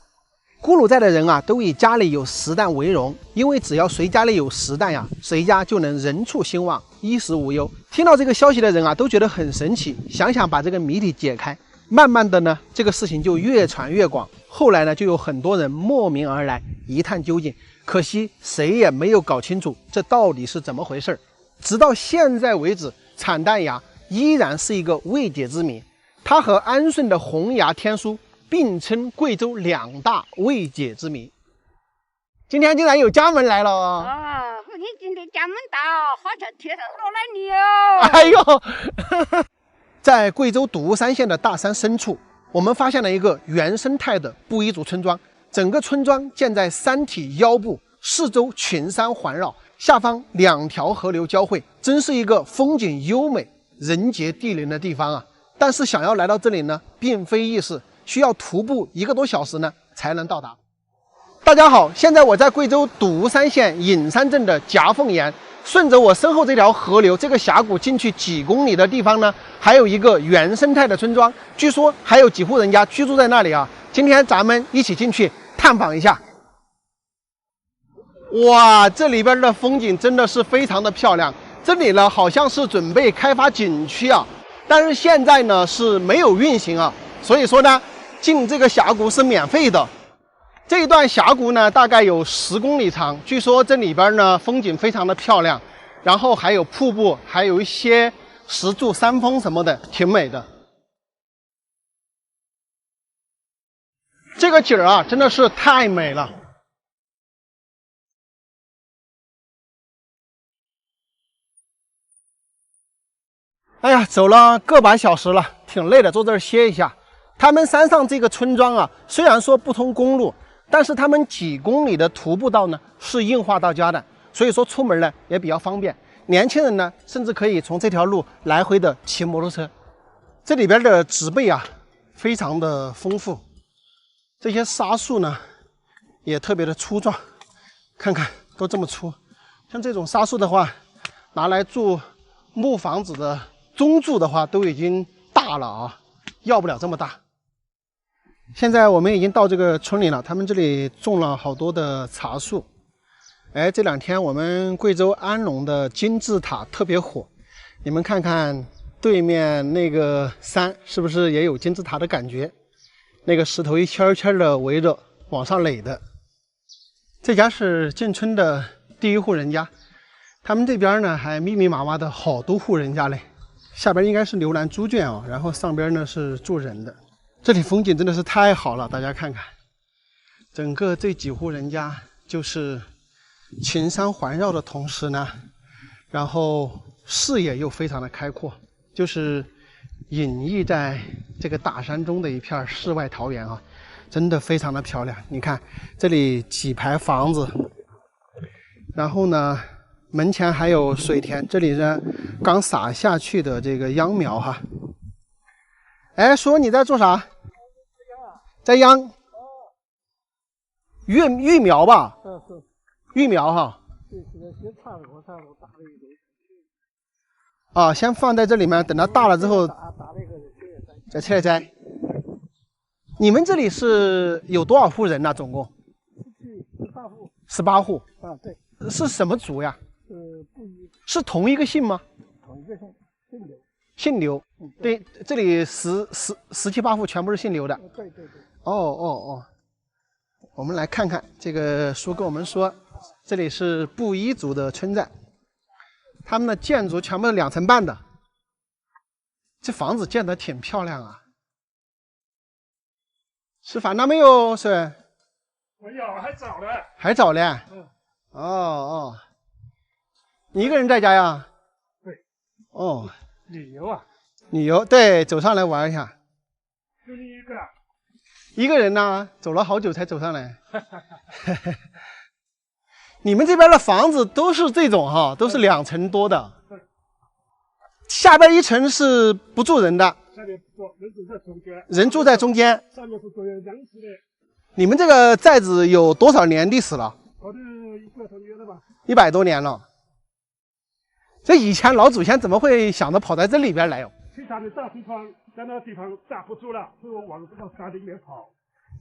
咕噜寨的人啊，都以家里有石蛋为荣，因为只要谁家里有石蛋呀，谁家就能人畜兴旺，衣食无忧。听到这个消息的人啊，都觉得很神奇，想把这个谜底解开。慢慢的呢，这个事情就越传越广，后来呢，就有很多人慕名而来一探究竟，可惜谁也没有搞清楚这到底是怎么回事。直到现在为止，产蛋崖依然是一个未解之谜，它和安顺的洪崖天书并称贵州2大未解之谜。今天竟然有家门来了啊！我今天家门到，好像天上落了牛。哎呦，在贵州笃山县的大山深处，我们发现了一个原生态的布依族村庄。整个村庄建在山体腰部，四周群山环绕，下方2条河流交汇，真是一个风景优美、人杰地灵的地方啊！但是想要来到这里呢，并非易事，需要徒步1个多小时呢才能到达。大家好，现在我在贵州笃山县隐山镇的夹缝岩，顺着我身后这条河流，这个峡谷进去几公里的地方呢，还有一个原生态的村庄，据说还有几户人家居住在那里啊。今天咱们一起进去探访一下。哇，这里边的风景真的是非常的漂亮。这里呢好像是准备开发景区啊，但是现在呢是没有运行啊，所以说呢进这个峡谷是免费的。这一段峡谷呢大概有10公里长，据说这里边呢风景非常的漂亮，然后还有瀑布，还有一些石柱、山峰什么的，挺美的。这个景儿啊真的是太美了。哎呀，走了个把小时了，挺累的，坐这儿歇一下。他们山上这个村庄啊，虽然说不通公路，但是他们几公里的徒步道呢是硬化到家的，所以说出门呢也比较方便。年轻人呢甚至可以从这条路来回的骑摩托车。这里边的植被啊非常的丰富，这些沙树呢也特别的粗壮，看看都这么粗。像这种沙树的话，拿来筑木房子的中柱的话都已经大了啊，要不了这么大。现在我们已经到这个村里了，他们这里种了好多的茶树。哎，这2天我们贵州安龙的金字塔特别火，你们看看对面那个山是不是也有金字塔的感觉？那个石头一圈圈的围着往上垒的。这家是进村的第1户人家，他们这边呢还密密麻麻的好多户人家嘞。下边应该是牛栏猪圈啊，然后上边呢是住人的。这里风景真的是太好了，大家看看，整个这几户人家就是群山环绕的同时呢，然后视野又非常的开阔，就是隐匿在这个大山中的一片世外桃源啊，真的非常的漂亮。你看这里几排房子，然后呢门前还有水田，这里呢刚撒下去的这个秧苗哈。哎，叔，你在做啥？在秧。育苗吧？是。育苗哈。对，先插了大了一堆。啊，先放在这里面，等它大了之后，再切来摘。你们这里是有多少户人呢？总共？18户。18户。啊，对。是什么族呀？是同一个姓吗？同一个姓，姓刘。姓刘，对，这里17、18户全部是姓刘的。对。哦，我们来看看，这个叔跟我们说，这里是布依族的村寨，他们的建筑全部是2层半的，这房子建得挺漂亮啊。吃饭了没有？是？没有，还早呢。还早呢。嗯。哦。你一个人在家呀？对。哦。旅游啊？旅游，对，走上来玩一下。就你一个？一个人呢，走了好久才走上来。你们这边的房子都是这种哈，都是2层多的。下边1层是不住人的。下面不住，人住在中间。人住在中间。上面是做洋气的。你们这个寨子有多少年历史了？好像100多年了吧。100多年了。这以前老祖先怎么会想着跑在这里边来哦？其他的大地方，在那个地方站不住了，就往这个山里面跑。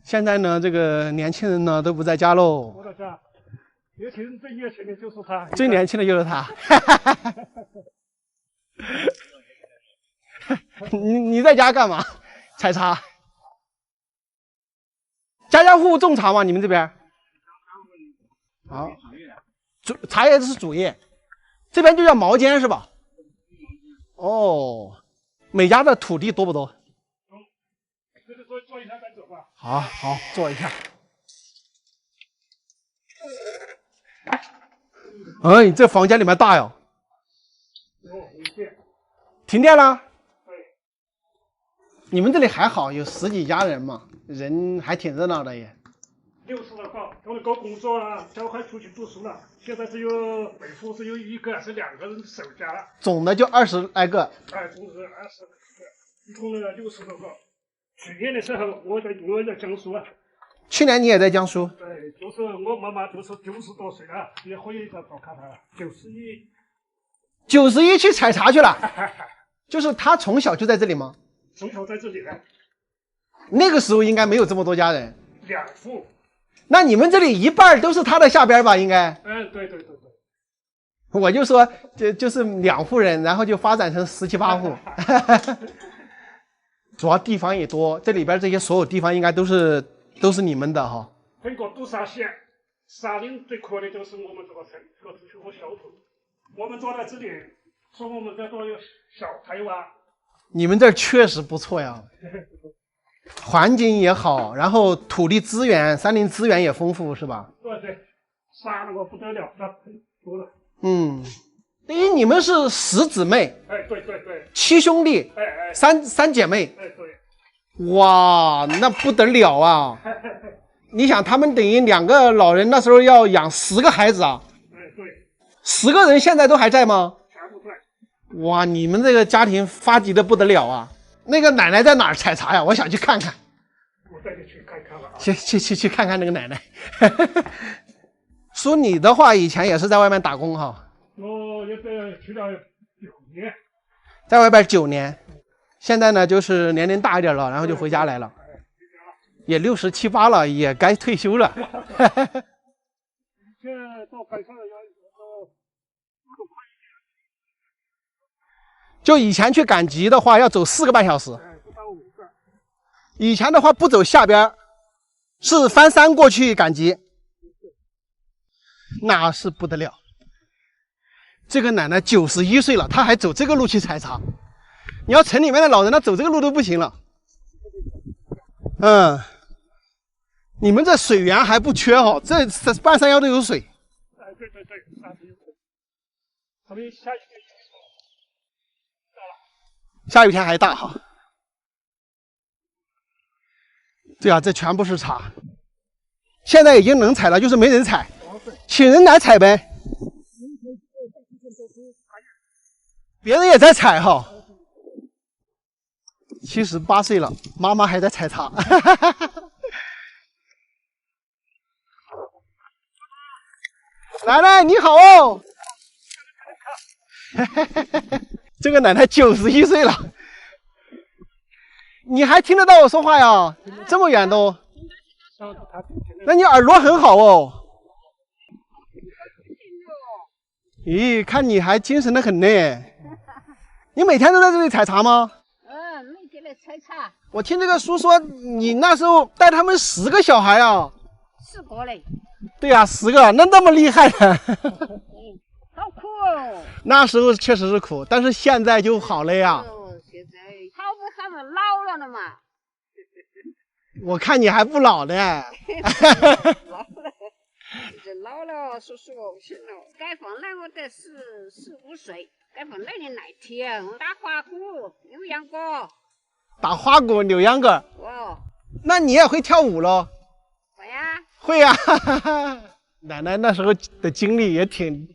现在呢，这个年轻人呢都不在家喽。不在家。年轻人最年轻的就是他。最年轻的就是他。你在家干嘛？采茶。家家户户种茶吗？你们这边？好，茶叶是主业，这边就叫毛尖是吧？哦，每家的土地多不多？坐一下再走吧。好，好，坐一下。哎，这房间里面大哟。停电了？对。你们这里还好，有10几家人嘛，人还挺热闹的耶。 60了吧，他们搞工作了，小孩出去读书了，现在只有北户只有1个，是2个人守家了。总的就20来个。哎，总是20个，一共60多个。去年的时候，我在江苏啊。去年你也在江苏？对，就是我妈妈就是90多岁了，也回去找看她了，91。91去采茶去了。就是他从小就在这里吗？从小在这里的。那个时候应该没有这么多家人。2户。 那你们这里一半都是他的下边吧？应该。嗯，对对对对。我就说，就是2户人，然后就发展成17、18户。主要地方也多，这里边这些所有地方应该都是你们的哈。整个都沙县，沙林最可的就是我们这个城，这个是我小土。我们坐在这里，说我们在做小台湾。你们这儿确实不错呀。环境也好，然后土地资源、山林资源也丰富，是吧？对对，沙那个不得了，那多了。嗯，因为你们是10姊妹，哎，对对对，7兄弟，哎哎，3姐妹，哎对，哇，那不得了啊！你想，他们等于2个老人那时候要养10个孩子啊？哎对，10个人现在都还在吗？全部在。哇，你们这个家庭发迹的不得了啊！ 那个奶奶在哪儿采茶呀？我想去看看。我带你去看看吧。去看看那个奶奶。说你的话，以前也是在外面打工哈。我也在去了9年。在外边9年，现在呢就是年龄大一点了，然后就回家来了。也67、8了，也该退休了。现在到赶上要就以前去赶集的话，要走4个半小时。以前的话不走下边，是翻山过去赶集，那是不得了。这个奶奶91岁了，她还走这个路去采茶。你要城里面的老人，他走这个路都不行了。嗯，你们这水源还不缺哦，这半山腰都有水。哎，对对对，山上有水。他们下雨天。 下雨天还大哈，对啊，这全部是茶。现在已经能采了，就是没人采，请人来采呗。别人也在采哈。78岁了，妈妈还在采茶。奶奶你好哦。这个奶奶91岁了，你还听得到我说话呀？这么远都，那你耳朵很好哦。咦，看你还精神的很呢。你每天都在这里采茶吗？每天来采茶。我听这个书说，你那时候带他们10个小孩啊。10个嘞。对呀，10个，那么厉害呢。好苦哦！那时候确实是苦，但是现在就好了呀。现在好不他们老了的嘛。我看你还不老呢。这老了，叔叔不行了。解放来我得15岁，解放来的那天，我打花鼓、扭秧歌。打花鼓、扭秧歌。哦。那你也会跳舞喽？会呀。会呀。奶奶那时候的经历也挺。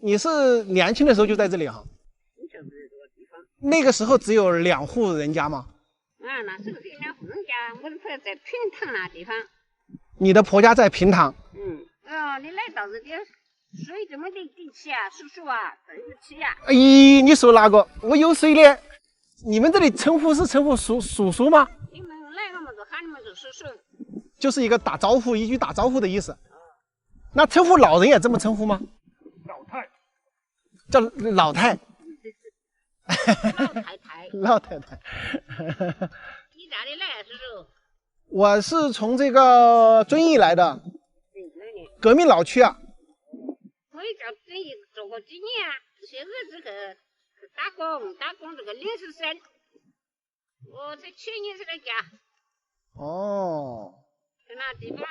你是年轻的时候就在这里哈？那个时候只有2户人家吗？啊，那时候只有2户人家，我的婆在平塘那地方。你的婆家在平塘？嗯。哦，你来到这点水这么的底气啊，叔叔啊，对不起呀。哎，你说哪个？我有水的。你们这里称呼是称呼叔叔吗？你们来我们就喊你们做叔叔。就是一个打招呼，一句打招呼的意思。那称呼老人也这么称呼吗？老太。叫老太。老太太。老太太。你哪里来，叔叔？我是从这个遵义来的。革命老区啊。我也在遵义做过几年啊，现在这个打工这个临时生。我在去年是在家。哦。在那地方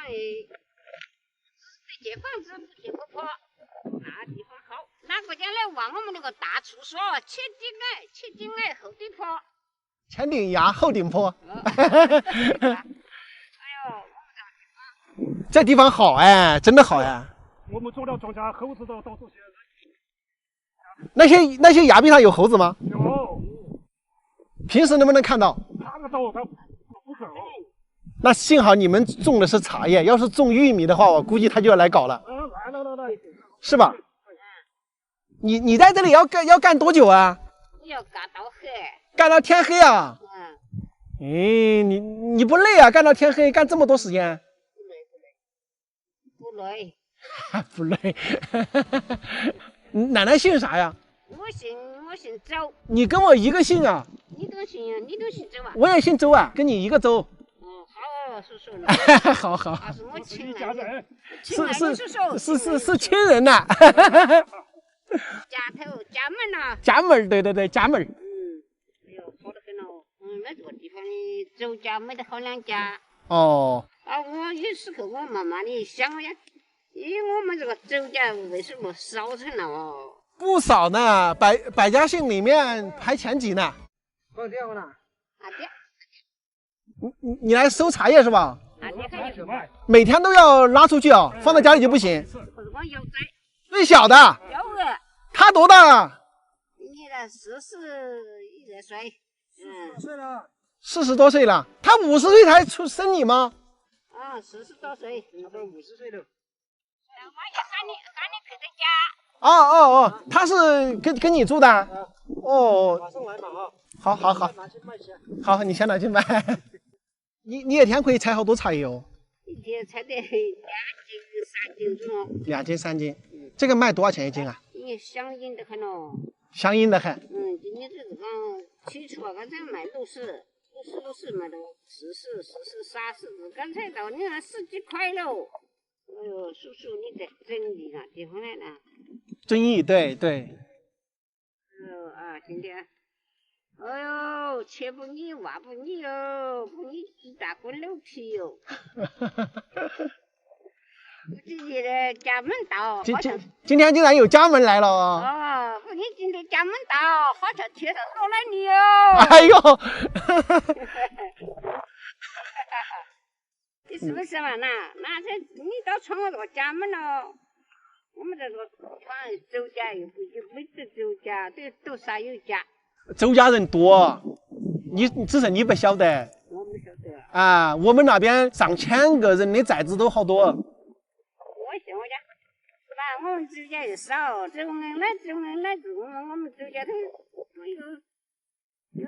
建房子不建不破，那地方好。哪个家来挖我们那个大厕所，前顶矮后顶坡。前顶崖后顶坡。哎呦，这地方好哎，真的好哎。我们除了庄稼，猴子都到处去。那些崖壁上有猴子吗？有。平时能不能看到？看得到，它不走。那幸好你们种的是茶叶，要是种玉米的话，我估计他就要来搞了。来，是吧？你在这里要干多久啊？要干到黑。干到天黑啊？哎，你不累啊？干到天黑，干这么多时间？不累。不累。奶奶姓啥呀？我姓周。你跟我一个姓啊？你都姓周啊？我也姓周啊，跟你一个周。好，叔叔。好。他是我亲爱的。是亲人呐。家门呐。家门，对，家门。哎呦，好得很喽。那这个地方的周家没得好2家。哦。我有时候我慢慢的想呀，我们这个周家为什么少成了哦？不少呢，百家姓里面排前几呢。放电话呢？你来收茶叶是吧？每天都要拉出去啊，放在家里就不行。最小的。他多大啊？今年的41岁。40多岁了。他50岁才生你吗？40多岁。他都50岁了。我也喊你陪在家。哦，他是跟你住的？哦。马上来嘛啊！好。拿去卖去。好，你先拿去卖。你一天可以采好多茶叶哦？一天采得2斤3斤重哦。2斤3斤。这个卖多少钱1斤啊？你香烟的很哦。香烟的很。今年这个起初刚才卖60卖到44，刚才到你看10几块喽。哎呦，叔叔你在遵义那地方来了？遵义，对。今天。哎呦，切不腻，挖不腻哟，不腻鸡蛋滚楼梯哟。我自己的家门道。今天竟然有家门来了啊！不腻今天家门道，好像贴上好来你哟。哎呦！你是不是嘛？那这你到闯我这个家门了。我们这个周家又没得周家，都啥有家。周家人多，只是你不晓得。我不晓得啊，我们那边上千个人的寨子都好多。我想我家，是吧？我们周家又少，周恩来，我们周家都有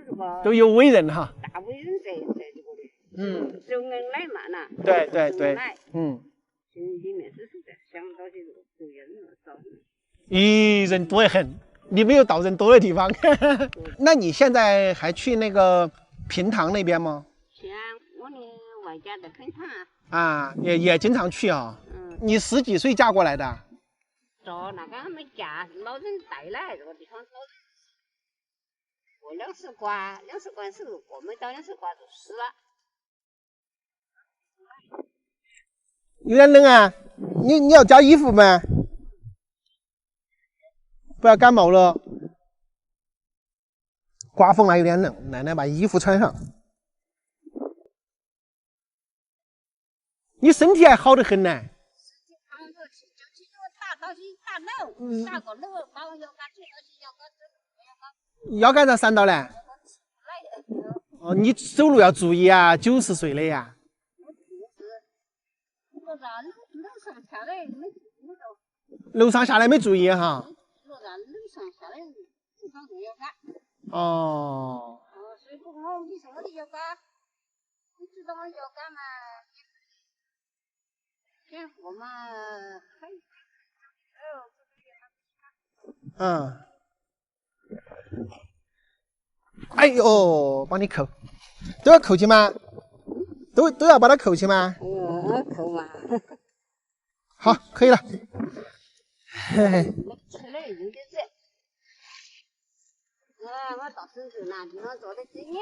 这个都有伟人哈。大伟人在这个的。周恩来嘛那。对。里面是的，想到这个周家人少。咦，人多得很。你没有到人多的地方。那你现在还去那个平塘那边吗？去啊，我的外家在平塘啊。啊，也经常去啊。你10几岁嫁过来的？那个还没嫁，老人带来这个地方，我2次关是我没到2次关就死了。有点冷啊，你要加衣服吗？不要感冒了。刮风了有点冷，奶奶把衣服穿上。你身体还好得很呢。腰杆上闪到了。哦，你走路要注意啊，90岁了呀。楼上下来没注意哈。哦。所以不我你说我的腰杆，你知道我腰杆嘛？健活嘛，嗯。哎呦，帮你扣，都要扣起吗？都要把它扣起吗？扣嘛。好，可以了。嘿嘿。出来有点热。我到深圳那地方做的几年。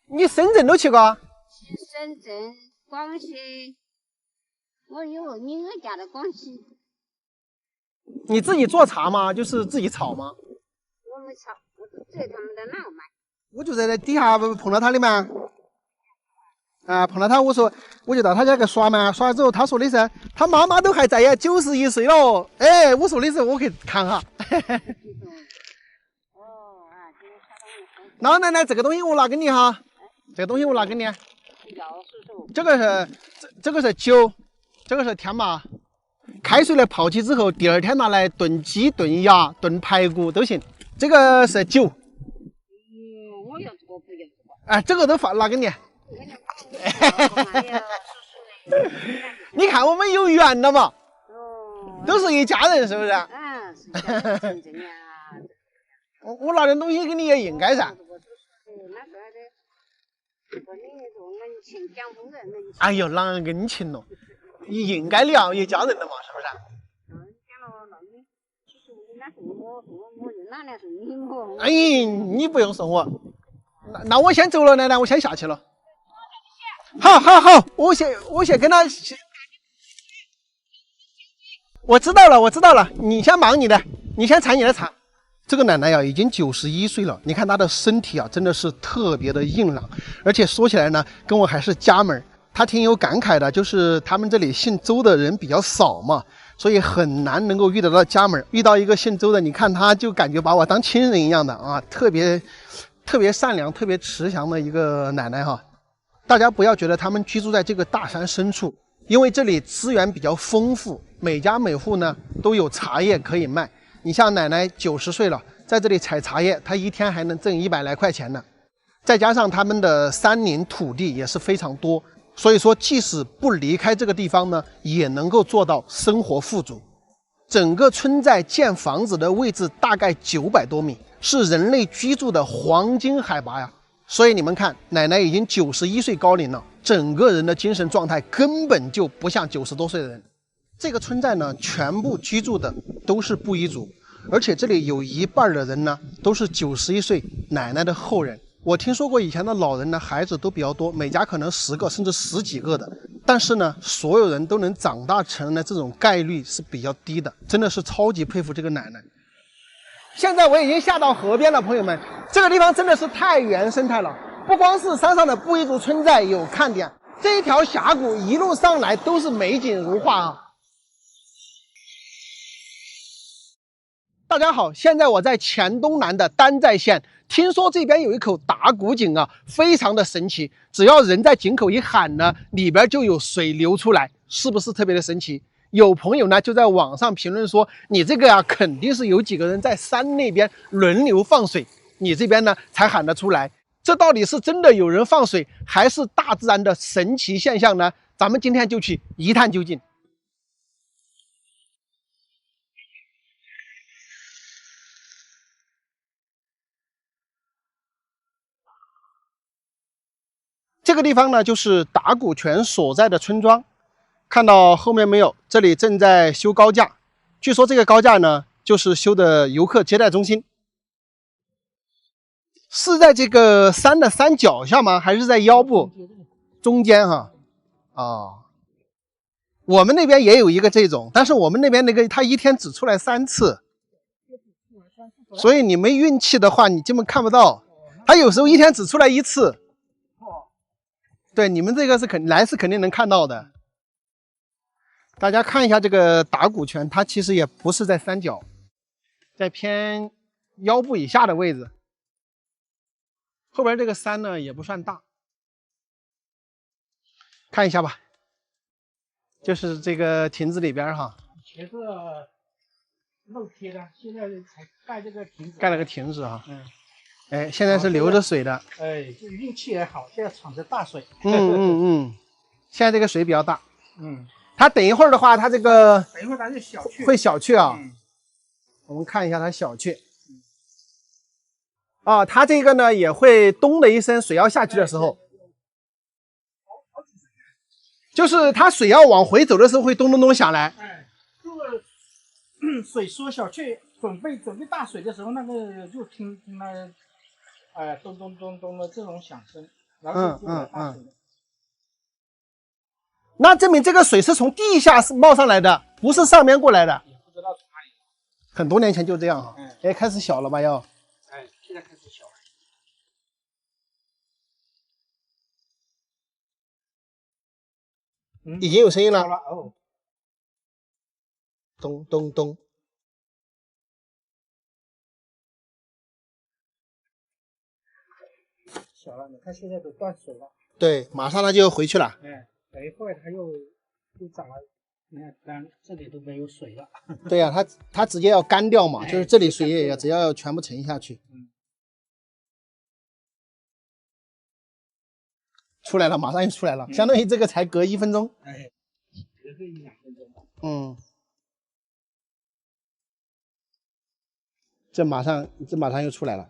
你深圳都去过？去深圳、广西，我有女儿家的广西。你自己做茶吗？就是自己炒吗？我没炒，我在他们的那买。我就在那底下碰到他的嘛。啊，碰到他，我说我就到他家去耍嘛，耍了之后他说的是他妈妈都还在呀，91岁了。哎，我说的是我去看哈。老奶奶，这个东西我拿给你哈，这个东西我拿给你。这个是酒，这个是天麻，开水来泡起之后，第2天拿来炖鸡、炖鸭、炖排骨都行。这个是酒。我要这个不要这个。哎，这个都拿给你。你看我们有缘了嘛，都是一家人，是不是？嗯，是真正呀。我拿点东西给你也应该噻。哎呦，啷个恩情咯？应该的呀，一家人的嘛，是不是？哎，你不用送我，那我先走了，奶奶，我先下去了。好，我先跟他。我知道了，你先忙你的，你先采你的茶。这个奶奶呀，已经91岁了，你看她的身体啊，真的是特别的硬朗，而且说起来呢，跟我还是家门。她挺有感慨的，就是他们这里姓周的人比较少嘛，所以很难能够遇得到家门。遇到一个姓周的，你看她就感觉把我当亲人一样的啊，特别善良、特别慈祥的一个奶奶哈。大家不要觉得他们居住在这个大山深处，因为这里资源比较丰富，每家每户呢都有茶叶可以卖。你像奶奶90岁了，在这里采茶叶，她一天还能挣100来块钱呢。再加上他们的山林土地也是非常多，所以说即使不离开这个地方呢，也能够做到生活富足。整个村寨建房子的位置大概900多米，是人类居住的黄金海拔呀。所以你们看，奶奶已经91岁高龄了，整个人的精神状态根本就不像90多岁的人。这个村寨呢，全部居住的都是布依族，而且这里有1半的人呢，都是91岁奶奶的后人。我听说过以前的老人呢，孩子都比较多，每家可能10个甚至10几个的，但是呢，所有人都能长大成人的这种概率是比较低的，真的是超级佩服这个奶奶。现在我已经下到河边了，朋友们，这个地方真的是太原生态了，不光是山上的布依族村寨有看点，这一条峡谷一路上来都是美景如画啊。大家好，现在我在黔东南的丹寨县，听说这边有一口打谷井啊，非常的神奇，只要人在井口一喊呢，里边就有水流出来，是不是特别的神奇？有朋友呢就在网上评论说，你这个呀肯定是有几个人在山那边轮流放水，你这边呢才喊得出来。这到底是真的有人放水，还是大自然的神奇现象呢？咱们今天就去一探究竟。这个地方呢，就是打谷泉所在的村庄。看到后面没有？这里正在修高架。据说这个高架呢，就是修的游客接待中心。是在这个山的山脚下吗？还是在腰部中间哈？啊，我们那边也有一个这种，但是我们那边那个它一天只出来3次，所以你没运气的话，你基本看不到。它有时候一天只出来1次。对，你们这个是肯定能看到的。大家看一下这个打鼓泉，它其实也不是在山脚，在偏腰部以下的位置。后边这个山呢也不算大，看一下吧。就是这个亭子里边哈，以前是露天的，现在才盖这个亭子，盖了个亭子哈。哎，现在是流着水的。哎，这运气也好，现在闯着大水。现在这个水比较大。它等一会儿的话，它这个等一会儿它就小去，会小去啊。我们看一下它小去。啊，它这个呢也会咚的一声，水要下去的时候，就是它水要往回走的时候会咚咚咚响来。哎，这个水缩小去，准备大水的时候，那个就听那，哎，咚咚咚咚的这种响声，然后就来大水了。那证明这个水是从地下冒上来的，不是上面过来的。也不知道从哪里。很多年前就这样啊。哎，开始小了吧要？哎，现在开始小了。已经有声音了。哦。咚咚咚。小了，你看现在都断水了。对，马上它就回去了。哎，等一会儿它又涨了，你看这里都没有水了。对呀，它直接要干掉嘛，就是这里水也只要全部沉下去。出来了，马上又出来了，相当于这个才隔1分钟。哎，隔个1、2分钟。这马上又出来了。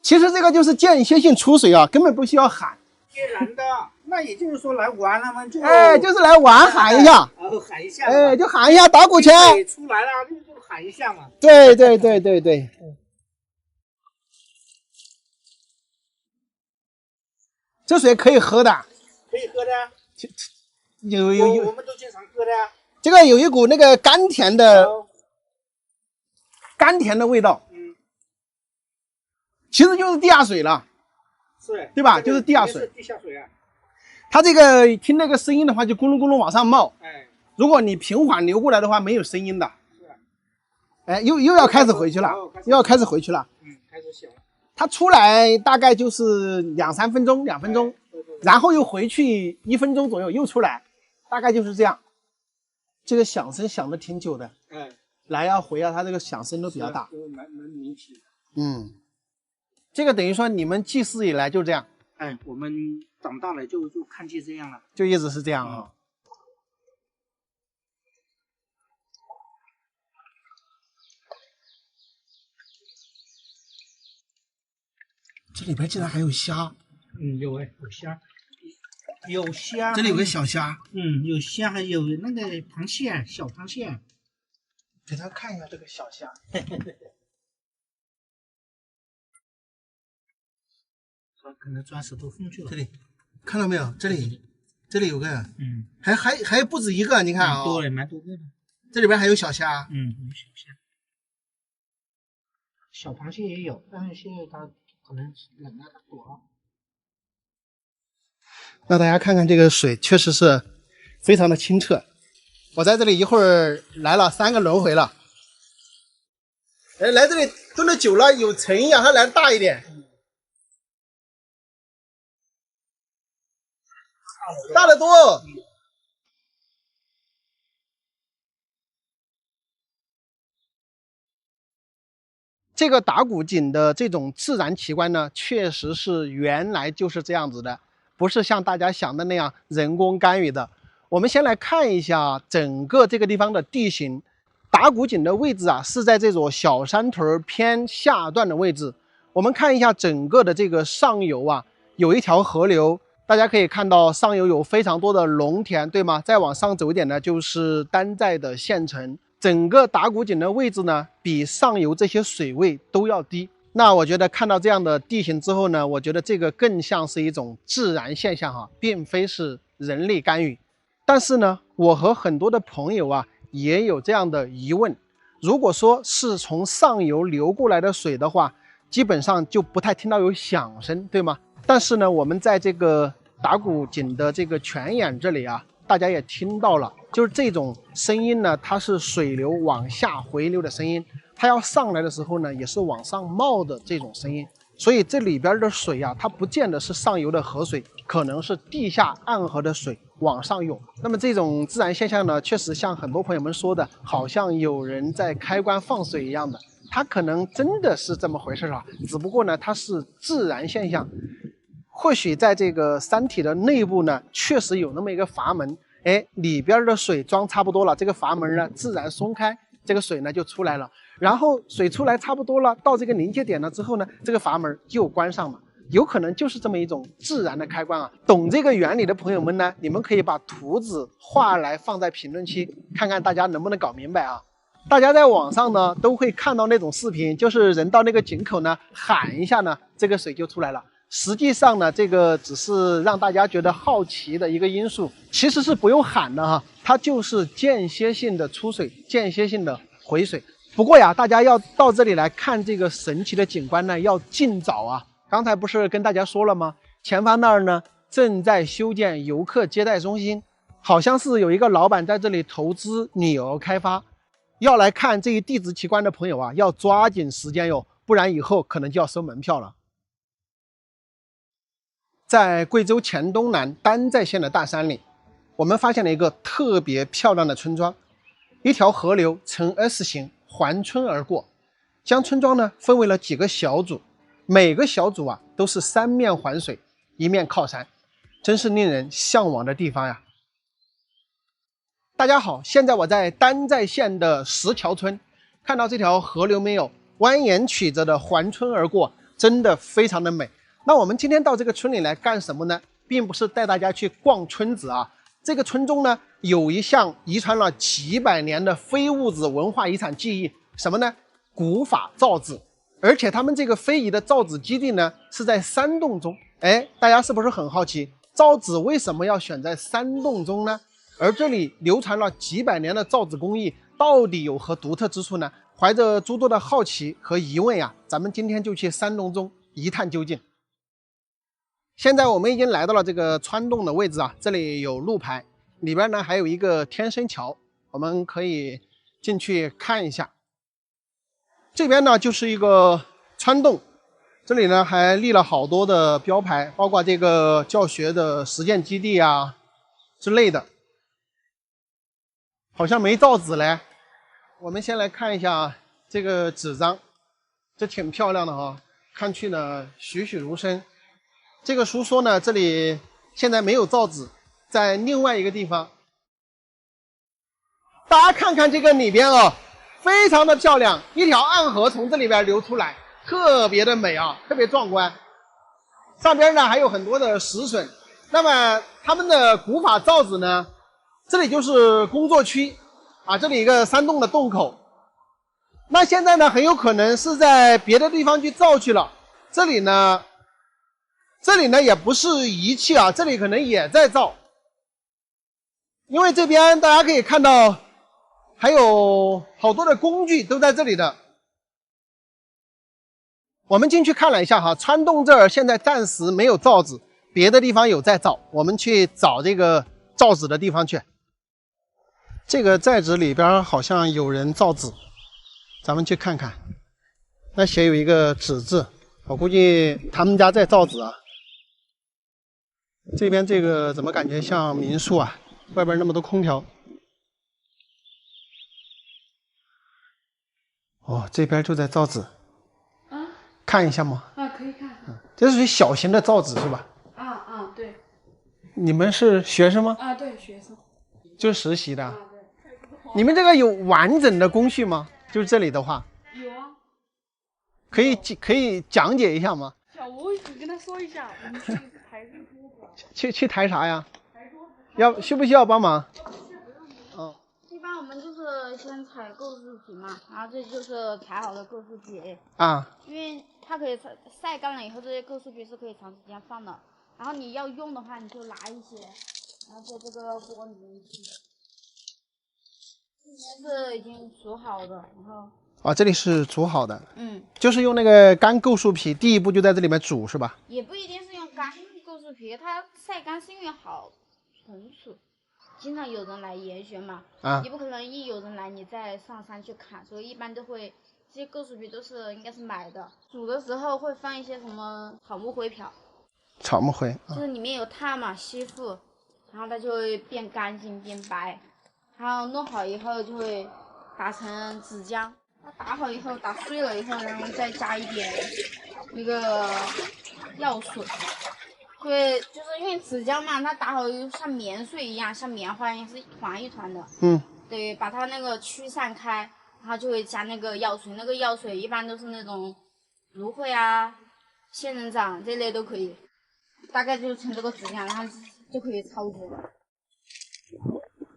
其实这个就是间歇性出水啊，根本不需要喊。天然的，那也就是说来玩了嘛，就就是来玩喊一下，喊一下，就喊一下打鼓泉出来了就喊一下嘛。对。这水可以喝的，可以喝的，有，我们都经常喝的。这个有一股那个甘甜的味道。其实就是地下水了，是，对吧？就是地下水。地下水啊。它这个听那个声音的话，就咕噜咕噜往上冒。哎，如果你平缓流过来的话，没有声音的。是。哎，又要开始回去了，又要开始回去了。开始小了。它出来大概就是2、3分钟，2分钟，然后又回去1分钟左右，又出来，大概就是这样。这个响声响的挺久的。来啊回啊，它这个响声都比较大。蛮明显的。这个等于说你们记事以来就这样。哎，我们长大了就看见这样了，就一直是这样啊。这里边竟然还有虾。有有虾，有虾。这里有个小虾。有虾，还有那个螃蟹，小螃蟹。给他看一下这个小虾。可能钻石头缝去了。这里看到没有？这里有个，还不止一个，你看啊，多了，蛮多个的。这里边还有小虾。有小虾。小螃蟹也有，但是现在它可能冷了，它躲了。那大家看看这个水，确实是非常的清澈。我在这里一会儿来了3个轮回了。哎，来这里蹲的久了，有诚意啊，它来的大一点。大得多。这个打鼓井的这种自然奇观呢，确实是原来就是这样子的，不是像大家想的那样人工干预的。我们先来看一下整个这个地方的地形，打鼓井的位置啊，是在这座小山屯偏下段的位置。我们看一下整个的这个上游啊，有一条河流，大家可以看到上游有非常多的农田，对吗？再往上走一点呢，就是丹寨的县城。整个打鼓井的位置呢，比上游这些水位都要低。那我觉得看到这样的地形之后呢，我觉得这个更像是一种自然现象哈，并非是人力干预。但是呢，我和很多的朋友啊，也有这样的疑问，如果说是从上游流过来的水的话，基本上就不太听到有响声，对吗？但是呢，我们在这个打鼓井的这个泉眼这里啊，大家也听到了，就是这种声音呢，它是水流往下回流的声音，它要上来的时候呢，也是往上冒的这种声音。所以这里边的水啊，它不见得是上游的河水，可能是地下暗河的水往上涌。那么这种自然现象呢，确实像很多朋友们说的，好像有人在开关放水一样的，它可能真的是这么回事啊，只不过呢，它是自然现象。或许在这个山体的内部呢，确实有那么一个阀门，里边的水装差不多了，这个阀门呢自然松开，这个水呢就出来了。然后水出来差不多了，到这个临界点了之后呢，这个阀门又关上了，有可能就是这么一种自然的开关啊。懂这个原理的朋友们呢，你们可以把图纸画来放在评论区，看看大家能不能搞明白啊。大家在网上呢都会看到那种视频，就是人到那个井口呢喊一下呢，这个水就出来了。实际上呢，这个只是让大家觉得好奇的一个因素，其实是不用喊的哈，它就是间歇性的出水，间歇性的回水。不过呀，大家要到这里来看这个神奇的景观呢，要尽早啊。刚才不是跟大家说了吗？前方那儿呢正在修建游客接待中心，好像是有一个老板在这里投资旅游开发。要来看这一地质奇观的朋友啊，要抓紧时间哟，不然以后可能就要收门票了。在贵州黔东南丹寨县的大山里，我们发现了一个特别漂亮的村庄，一条河流呈 S 型环村而过，将村庄呢分为了几个小组，每个小组啊都是三面环水，一面靠山，真是令人向往的地方呀。大家好，现在我在丹寨县的石桥村，看到这条河流没有？蜿蜒曲折的环村而过，真的非常的美。那我们今天到这个村里来干什么呢？并不是带大家去逛村子啊，这个村中呢有一项遗传了几百年的非物质文化遗产记忆，什么呢？古法造纸。而且他们这个非遗的造纸基地呢是在山洞中。大家是不是很好奇，造纸为什么要选在山洞中呢？而这里流传了几百年的造纸工艺到底有何独特之处呢？怀着诸多的好奇和疑问呀，咱们今天就去山洞中一探究竟。现在我们已经来到了这个穿洞的位置啊，这里有路牌，里边呢还有一个天生桥，我们可以进去看一下。这边呢就是一个穿洞，这里呢还立了好多的标牌，包括这个教学的实践基地啊之类的。好像没造纸嘞。我们先来看一下这个纸张，这挺漂亮的哈，看去呢栩栩如生。这个书说呢，这里现在没有造纸，在另外一个地方。大家看看这个里边哦，非常的漂亮，一条暗河从这里边流出来，特别的美啊，特别壮观。上边呢还有很多的石笋。那么他们的古法造纸呢，这里就是工作区啊，这里一个山洞的洞口。那现在呢，很有可能是在别的地方去造去了。这里呢也不是仪器啊，这里可能也在造。因为这边大家可以看到，还有好多的工具都在这里的。我们进去看了一下哈，穿洞这儿现在暂时没有造纸，别的地方有在造，我们去找这个造纸的地方去。这个寨子里边好像有人造纸，咱们去看看。那写有一个纸字，我估计他们家在造纸啊。这边这个怎么感觉像民宿啊？外边那么多空调。哦，这边就在造纸。啊？看一下吗？啊，可以看。这是属于小型的造纸是吧？啊，对。你们是学生吗？啊，对，学生。就实习的。啊，对。你们这个有完整的工序吗？就是这里的话。有啊。可以讲解一下吗？小吴，你跟他说一下，我们去抬这个桌子。去抬啥呀？抬桌子。需不需要帮忙？哦。一般我们就是先采构树皮嘛，然后这就是裁好的构树皮。啊。因为它可以晒干了以后，这些构树皮是可以长时间放的。然后你要用的话，你就拿一些，然后在这个锅里面去。这边是已经煮好的，然后。啊，这里是煮好的，就是用那个干构树皮，第一步就在这里面煮是吧？也不一定是用干构树皮，它晒干是因为好存储。经常有人来研学嘛，你不可能一有人来你再上山去砍，所以一般都会这些构树皮都是应该是买的。煮的时候会放一些什么草木灰漂，草木灰就是里面有碳嘛，吸附，然后它就会变干净变白，然后弄好以后就会打成纸浆。它打好以后，打碎了以后，然后再加一点那个药水，就是因为纸浆嘛，它打好就像棉絮一样，像棉花一样，是一团一团的。对，把它那个驱散开，然后就会加那个药水，那个药水一般都是那种芦荟啊、仙人掌这类都可以，大概就成这个质量，然后就可以操作了。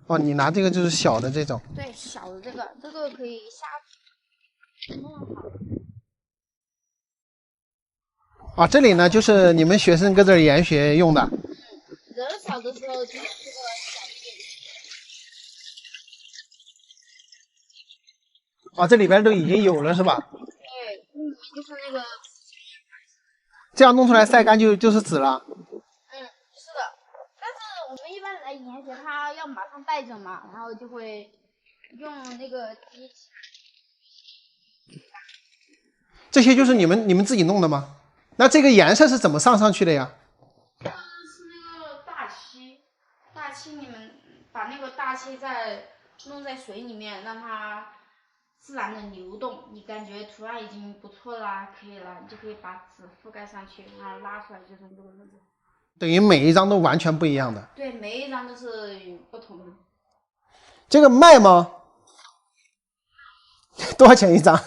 哦，你拿这个就是小的这种。对，小的这个可以下。弄好。啊，这里呢就是你们学生搁这儿研学用的。人少的时候就是这个小一点。啊，这里边都已经有了是吧？对，就是那个。这样弄出来晒干就是纸了。是的，但是我们一般来研学，他要马上带着嘛，然后就会用那个机器。这些就是你们自己弄的吗？那这个颜色是怎么上去的呀？是那个大漆你们把那个大漆再弄在水里面，让它自然的流动。你感觉图案已经不错啦，可以了，你就可以把纸覆盖上去，然后拉出来就是这个样子。等于每一张都完全不一样的。对，每一张都是不同的。这个卖吗？多少钱一张？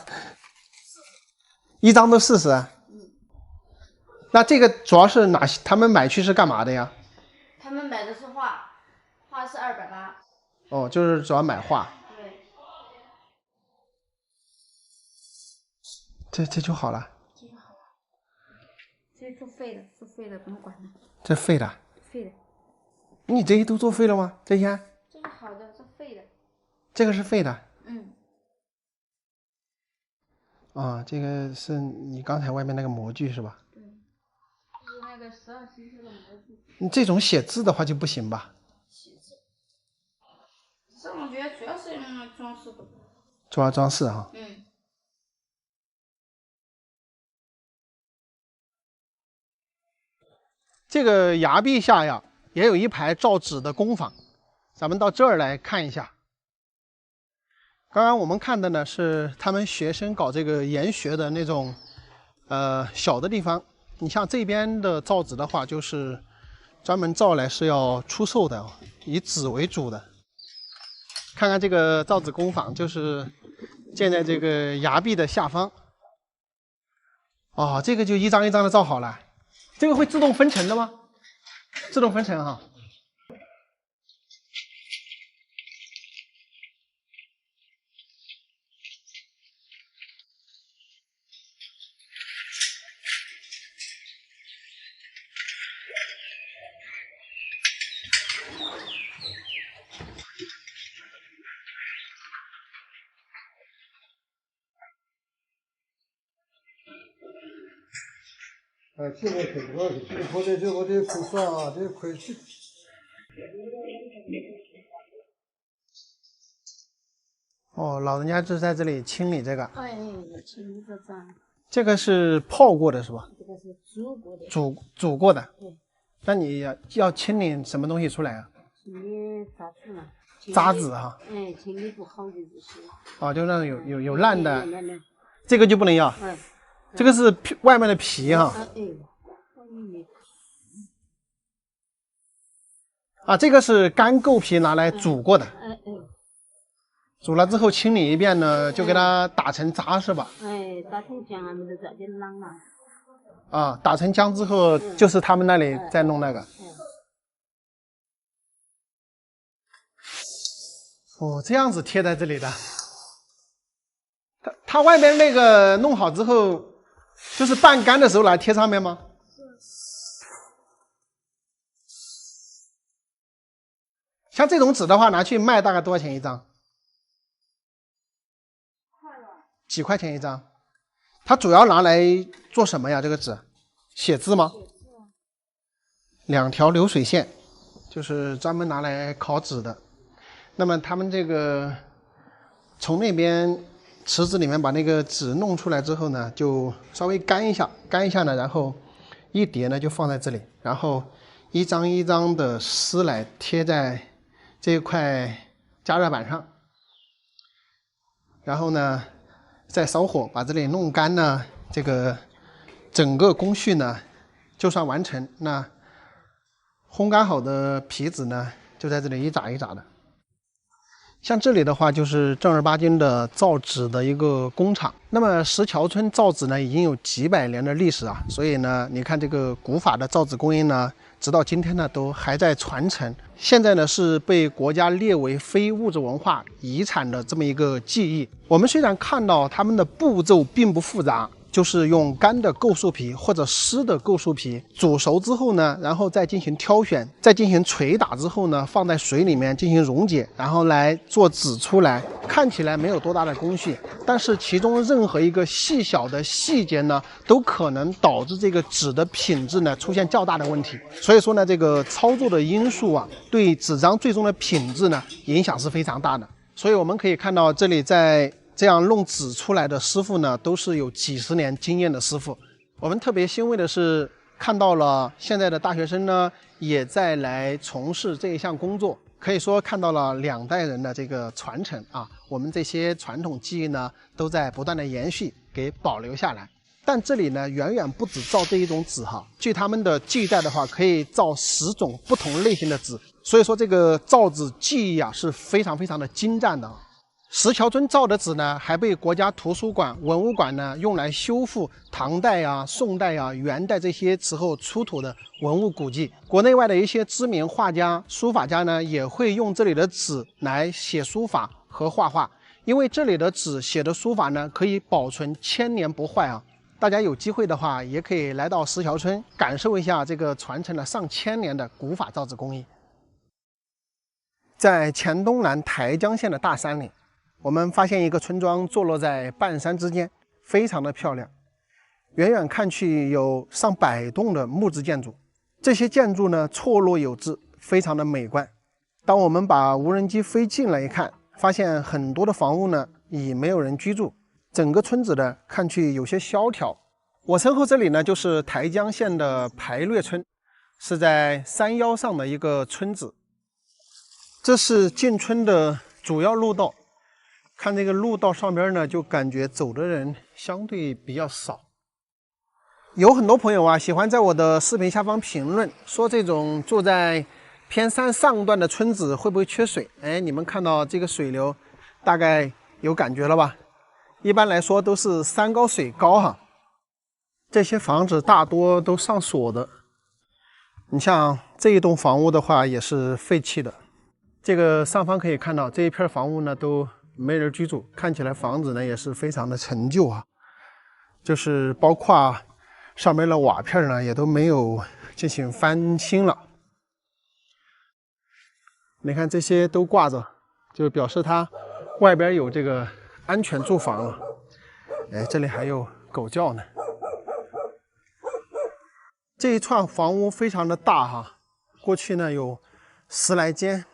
一张都40。那这个主要是他们买去是干嘛的呀？他们买的是画是280。哦，就是主要买画。对。这就好了。这就好了。这做废的，不用管它。这废的。废的。你这些都做废了吗？这些？这是好的，这废的。这个是废的。啊，这个是你刚才外面那个模具是吧？对，就是那个12星期的模具。你这种写字的话就不行吧？写字，这我觉得主要是用来装饰的。主要装饰哈。这个崖壁下呀，也有一排造纸的工坊，咱们到这儿来看一下。刚刚我们看的呢是他们学生搞这个研学的那种小的地方。你像这边的造纸的话，就是专门造来是要出售的，以纸为主的。看看这个造纸工坊，就是建在这个崖壁的下方。哦，这个就一张一张的造好了。这个会自动分层的吗？自动分层哈。这个可以，我得亏算啊，这亏去。哦，老人家就在这里清理这个。哎，清理这张。这个是泡过的是吧？这个是煮过的。煮过的。对。那你要清理什么东西出来啊？清理杂质嘛。渣子哈。清理不好的这些。哦，就那种有烂的。这个就不能要。这个是外面的皮哈。啊，这个是干构皮拿来煮过的。煮了之后清理一遍呢，就给它打成渣是吧？哎，打成浆还没得早就啷了。啊，打成浆之后，就是他们那里在弄那个。哦，这样子贴在这里的。它外边那个弄好之后，就是半干的时候来贴上面吗？像这种纸的话，拿去卖大概多少钱一张？几块钱一张？它主要拿来做什么呀？这个纸，写字吗？2条流水线，就是专门拿来烤纸的。那么他们这个从那边池子里面把那个纸弄出来之后呢，就稍微干一下呢，然后一叠呢就放在这里，然后一张一张的撕来贴在这一块加热板上，然后呢再烧火把这里弄干呢，这个整个工序呢就算完成。那烘干好的皮纸呢就在这里一扎一扎的。像这里的话，就是正儿八经的造纸的一个工厂。那么石桥村造纸呢，已经有几百年的历史啊，所以呢，你看这个古法的造纸工艺呢，直到今天呢，都还在传承。现在呢，是被国家列为非物质文化遗产的这么一个技艺。我们虽然看到他们的步骤并不复杂，就是用干的构树皮或者湿的构树皮煮熟之后呢，然后再进行挑选，再进行捶打之后呢，放在水里面进行溶解，然后来做纸出来。看起来没有多大的工序，但是其中任何一个细小的细节呢，都可能导致这个纸的品质呢出现较大的问题。所以说呢，这个操作的因素啊，对纸张最终的品质呢影响是非常大的。所以我们可以看到，这里在这样弄纸出来的师傅呢，都是有几十年经验的师傅。我们特别欣慰的是，看到了现在的大学生呢，也在来从事这一项工作。可以说看到了2代人的这个传承啊，我们这些传统技艺呢，都在不断的延续，给保留下来。但这里呢，远远不止造这一种纸哈，据他们的记载的话，可以造10种不同类型的纸。所以说这个造纸技艺啊，是非常非常的精湛的。石桥村造的纸呢，还被国家图书馆、文物馆呢用来修复唐代啊、宋代啊、元代这些时候出土的文物古迹。国内外的一些知名画家、书法家呢，也会用这里的纸来写书法和画画，因为这里的纸写的书法呢，可以保存1000年不坏啊。大家有机会的话，也可以来到石桥村，感受一下这个传承了上千年的古法造纸工艺。在黔东南台江县的大山里，我们发现一个村庄坐落在半山之间，非常的漂亮。远远看去有上百栋的木质建筑，这些建筑呢错落有致，非常的美观。当我们把无人机飞近了一看，发现很多的房屋呢已没有人居住，整个村子呢看去有些萧条。我身后这里呢就是台江县的排略村，是在山腰上的一个村子。这是进村的主要路道。看这个路道上边呢，就感觉走的人相对比较少。有很多朋友啊，喜欢在我的视频下方评论，说这种住在偏山上段的村子会不会缺水？哎，你们看到这个水流，大概有感觉了吧？一般来说都是山高水高哈。这些房子大多都上锁的，你像这一栋房屋的话，也是废弃的。这个上方可以看到，这一片房屋呢都没人居住，看起来房子呢也是非常的陈旧啊，就是包括上面的瓦片呢也都没有进行翻新了。你看这些都挂着，就表示它外边有这个安全住房了。哎，这里还有狗叫呢。这一串房屋非常的大哈，过去呢有10来间，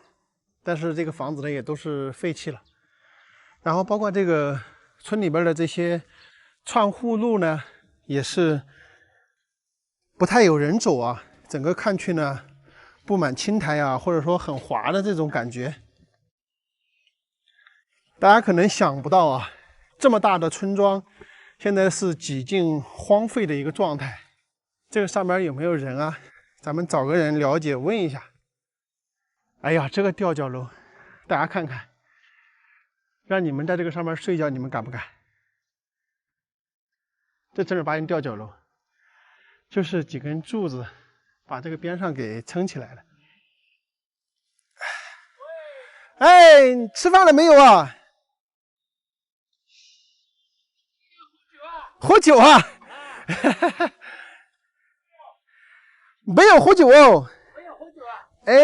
但是这个房子呢也都是废弃了。然后包括这个村里边的这些串户路呢，也是不太有人走啊，整个看去呢布满青苔啊，或者说很滑的这种感觉。大家可能想不到啊，这么大的村庄现在是几近荒废的一个状态。这个上面有没有人啊？咱们找个人了解问一下。哎呀，这个吊脚楼大家看看，让你们在这个上面睡觉，你们敢不敢？这正儿八经吊脚楼，就是几根柱子把这个边上给撑起来了。哎，吃饭了没有啊？喝酒啊？没有喝酒哦。没有喝酒啊？哎，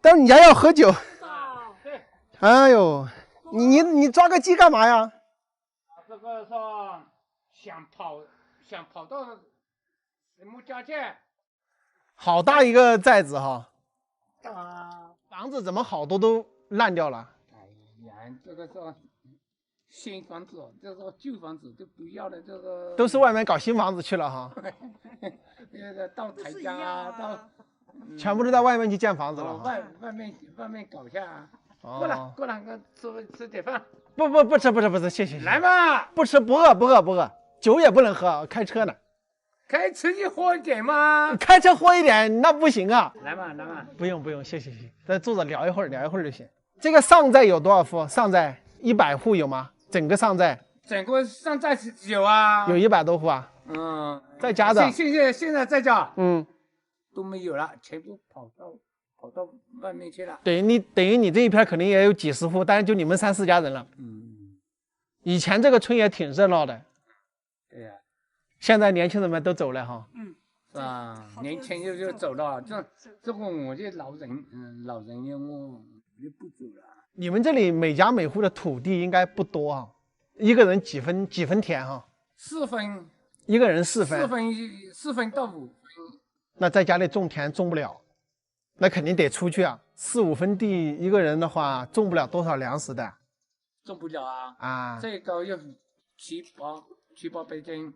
到你家要喝酒。哎呦，你抓个鸡干嘛呀？这个说想跑到什么家去？好大一个寨子哈！啊，房子怎么好多都烂掉了？哎呀，这个说新房子，这个旧房子就不要了，这个都是外面搞新房子去了哈。那个到台江啊，到全部都在外面去建房子了哈。外面搞一下。过来，吃点饭。不吃，谢谢。来嘛，不吃不饿，酒也不能喝，开车呢。开车就喝一点嘛。开车喝一点那不行啊。来嘛。不用，谢谢。再坐着聊一会儿就行。这个上寨有多少户？上寨100户有吗？整个上寨有啊，有100多户啊。在家的。现在在家。都没有了，全部跑到外面去了。等于你这一片肯定也有几十户，但是就你们3、4家人了。以前这个村也挺热闹的。对呀。现在年轻人们都走了哈。是吧？年轻人就走了，这个我这老人我就不走了。你们这里每家每户的土地应该不多啊，一个人几分田哈？4分。一个人4分。4分到5分。那在家里种田种不了，那肯定得出去啊。4、5分地一个人的话，种不了多少粮食的。种不了啊。啊。最高要7、8百斤。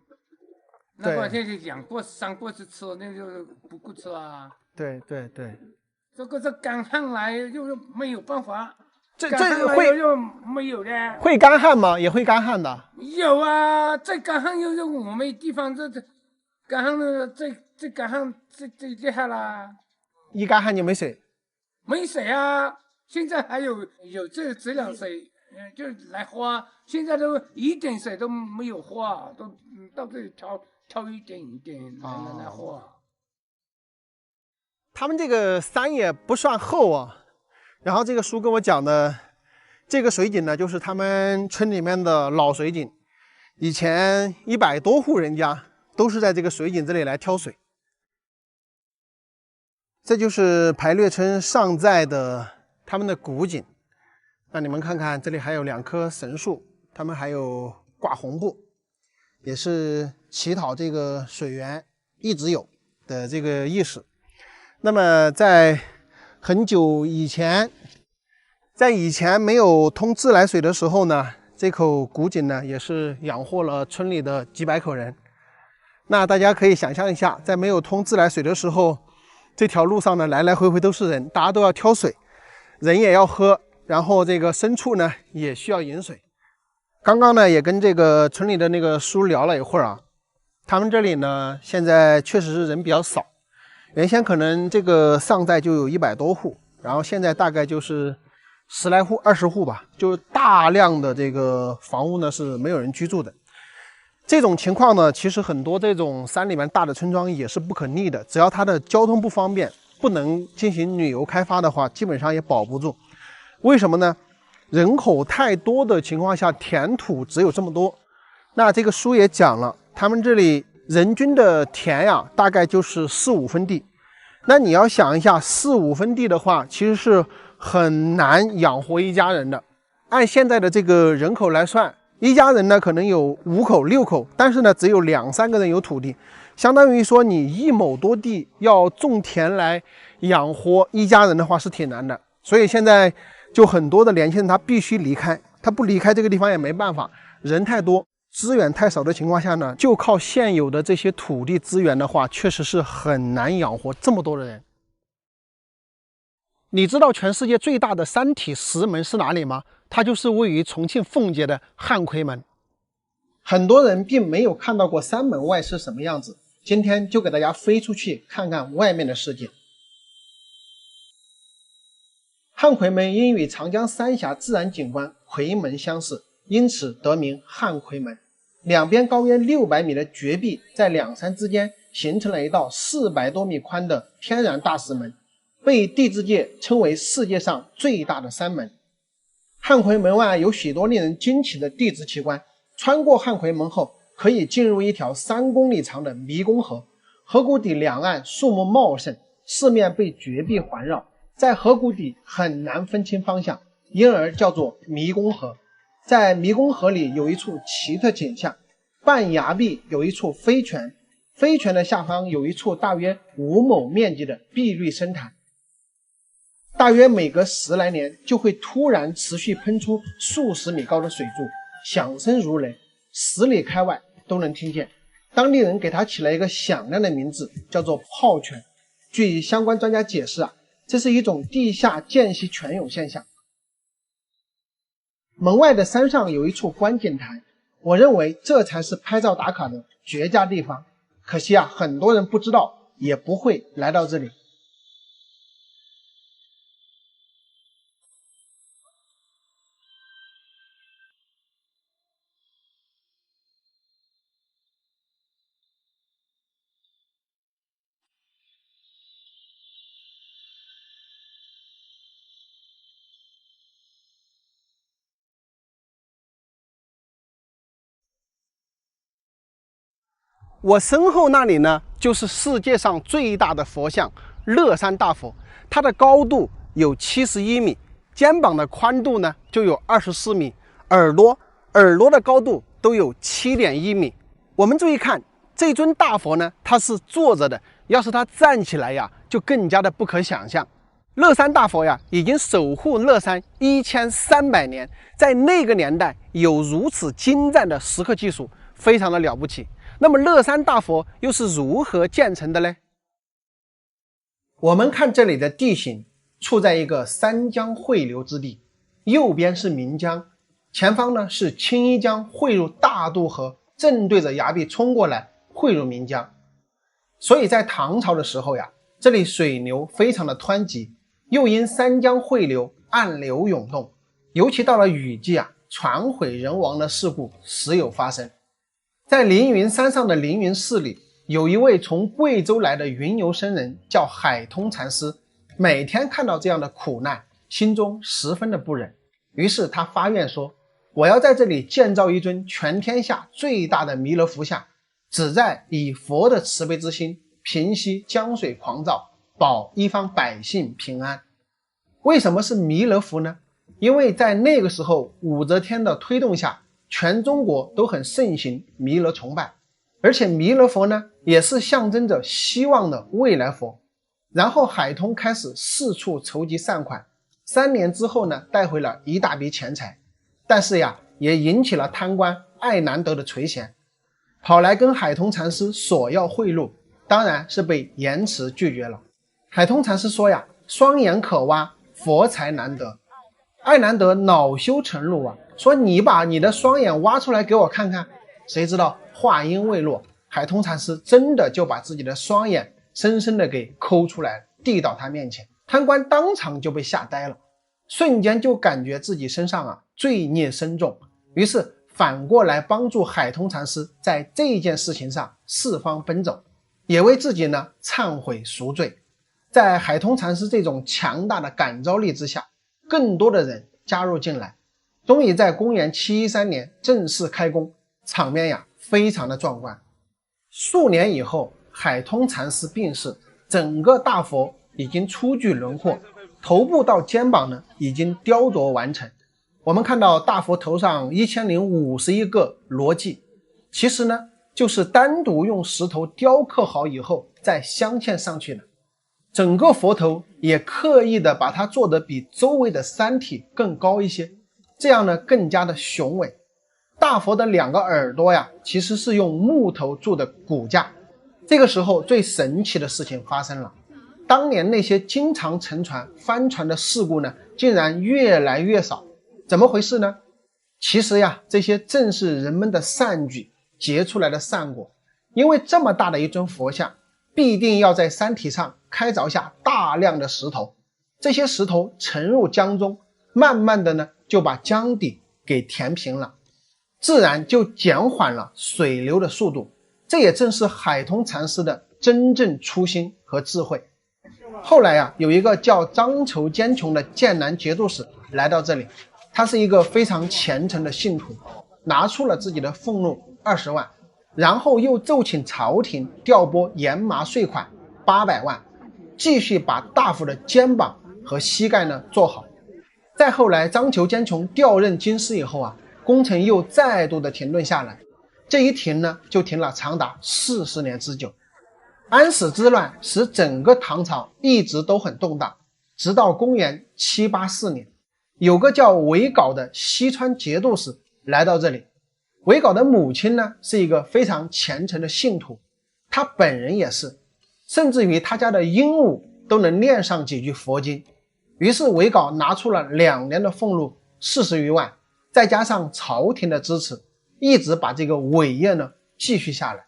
那关键是养过3过去吃，那就不够吃啊。对。这干旱来又没有办法。这会又没有的。会干旱吗？也会干旱的。有啊，这干旱又是我们地方这干旱的这干旱最厉害啦！一干旱就没水。没水啊！现在还有这质量水，就来喝。现在都一点水都没有喝，都到这里挑一点来喝。他们这个山也不算厚啊。然后这个叔跟我讲的，这个水井呢，就是他们村里面的老水井，以前100多户人家都是在这个水井这里来挑水。这就是排略村上寨的他们的古井。那你们看看，这里还有2棵神树，他们还有挂红布，也是乞讨这个水源一直有的这个意识。那么在很久以前，没有通自来水的时候呢，这口古井呢也是养活了村里的几百口人。那大家可以想象一下，在没有通自来水的时候，这条路上呢来来回回都是人，大家都要挑水，人也要喝，然后这个牲畜呢也需要饮水。刚刚呢也跟这个村里的那个叔聊了一会儿啊，他们这里呢现在确实是人比较少，原先可能这个上寨就有100多户，然后现在大概就是10来户、20户吧，就大量的这个房屋呢是没有人居住的。这种情况呢，其实很多这种山里面大的村庄也是不可逆的，只要它的交通不方便，不能进行旅游开发的话，基本上也保不住。为什么呢？人口太多的情况下，田土只有这么多。那这个书也讲了，他们这里人均的田呀，大概就是4、5分地。那你要想一下，4、5分地的话，其实是很难养活一家人的。按现在的这个人口来算，一家人呢可能有5口、6口，但是呢只有2、3个人有土地，相当于说你1亩多地要种田来养活一家人的话是挺难的。所以现在就很多的年轻人他必须离开，他不离开这个地方也没办法，人太多，资源太少的情况下呢，就靠现有的这些土地资源的话，确实是很难养活这么多的人。你知道全世界最大的山体石门是哪里吗？它就是位于重庆奉节的汉奎门。很多人并没有看到过山门外是什么样子，今天就给大家飞出去看看外面的世界。汉夔门因与长江三峡自然景观夔门相似，因此得名汉夔门。两边高约600米的绝壁在两山之间形成了一道400多米宽的天然大石门，被地质界称为世界上最大的山门。汉夔门外有许多令人惊奇的地质奇观，穿过汉夔门后可以进入一条3公里长的迷宫河，河谷底两岸树木茂盛，四面被绝壁环绕，在河谷底很难分清方向，因而叫做迷宫河。在迷宫河里有一处奇特景象，半崖壁有一处飞泉，飞泉的下方有一处大约5亩面积的碧绿深潭，大约每隔10来年就会突然持续喷出数十米高的水柱，响声如雷，10里开外都能听见。当地人给它起了一个响亮的名字，叫做泡泉。据相关专家解释这是一种地下间隙泉涌现象。门外的山上有一处观景台，我认为这才是拍照打卡的绝佳地方。可惜很多人不知道，也不会来到这里。我身后那里呢，就是世界上最大的佛像乐山大佛，它的高度有71米，肩膀的宽度呢就有24米，耳朵的高度都有7.1米。我们注意看，这尊大佛呢，它是坐着的，要是它站起来就更加的不可想象。乐山大佛已经守护乐山1300年，在那个年代有如此精湛的石刻技术，非常的了不起。那么乐山大佛又是如何建成的呢？我们看这里的地形，处在一个三江汇流之地，右边是岷江，前方呢是青衣江汇入大渡河，正对着崖壁冲过来汇入岷江。所以在唐朝的时候这里水流非常的湍急，又因三江汇流，暗流涌动，尤其到了雨季船毁人亡的事故时有发生。在凌云山上的凌云寺里，有一位从贵州来的云游僧人，叫海通禅师。每天看到这样的苦难，心中十分的不忍，于是他发愿说，我要在这里建造一尊全天下最大的弥勒佛像，旨在以佛的慈悲之心，平息江水狂躁，保一方百姓平安。为什么是弥勒佛呢？因为在那个时候，武则天的推动下，全中国都很盛行弥勒崇拜，而且弥勒佛呢，也是象征着希望的未来佛。然后海通开始四处筹集善款，3年之后呢，带回了一大笔钱财，但是也引起了贪官艾南德的垂涎，跑来跟海通禅师索要贿赂，当然是被严词拒绝了。海通禅师说双眼可挖，佛才难得。艾南德恼羞成怒说你把你的双眼挖出来给我看看。谁知道话音未落，海通禅师真的就把自己的双眼深深的给抠出来，递到他面前。贪官当场就被吓呆了，瞬间就感觉自己身上罪孽深重，于是反过来帮助海通禅师在这件事情上四方奔走，也为自己呢忏悔赎罪。在海通禅师这种强大的感召力之下，更多的人加入进来，终于在公元713年正式开工，场面非常的壮观。数年以后，海通禅师病逝，整个大佛已经初具轮廓，头部到肩膀呢已经雕琢完成。我们看到大佛头上1051个螺髻，其实呢就是单独用石头雕刻好以后再镶嵌上去的。整个佛头也刻意的把它做得比周围的山体更高一些，这样呢更加的雄伟。大佛的2个耳朵其实是用木头做的骨架。这个时候最神奇的事情发生了，当年那些经常沉船翻船的事故呢竟然越来越少。怎么回事呢？其实这些正是人们的善举结出来的善果。因为这么大的一尊佛像，必定要在山体上开凿下大量的石头，这些石头沉入江中，慢慢的呢就把江底给填平了，自然就减缓了水流的速度。这也正是海通禅师的真正初心和智慧。后来啊，有一个叫张筹坚穷的剑南节度使来到这里，他是一个非常虔诚的信徒，拿出了自己的俸禄20万，然后又奏请朝廷调拨盐麻税款800万，继续把大夫的肩膀和膝盖呢做好。再后来张筹坚穷调任京师以后啊，工程又再度的停顿下来，这一停呢就停了长达40年之久。安史之乱使整个唐朝一直都很动荡，直到公元784年，有个叫韦皋的西川节度使来到这里。韦皋的母亲呢是一个非常虔诚的信徒，他本人也是，甚至于他家的鹦鹉都能念上几句佛经。于是韦皋拿出了2年的俸禄40余万，再加上朝廷的支持，一直把这个伟业呢继续下来，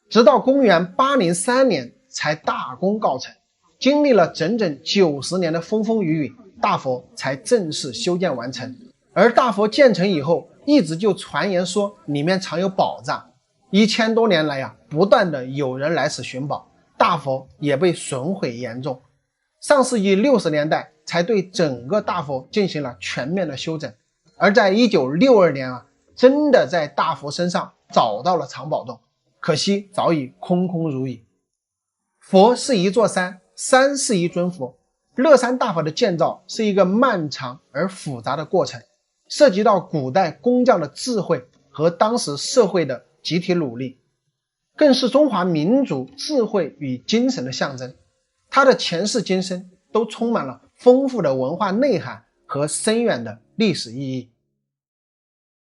直到公元803年才大功告成。经历了整整90年的风风雨雨，大佛才正式修建完成。而大佛建成以后，一直就传言说里面藏有宝藏，1000多年来啊，不断的有人来此寻宝，大佛也被损毁严重。上世纪60年代才对整个大佛进行了全面的修整，而在1962年啊，真的在大佛身上找到了藏宝洞，可惜早已空空如也。佛是一座山，山是一尊佛。乐山大佛的建造是一个漫长而复杂的过程，涉及到古代工匠的智慧和当时社会的集体努力，更是中华民族智慧与精神的象征。它的前世今生都充满了丰富的文化内涵和深远的历史意义。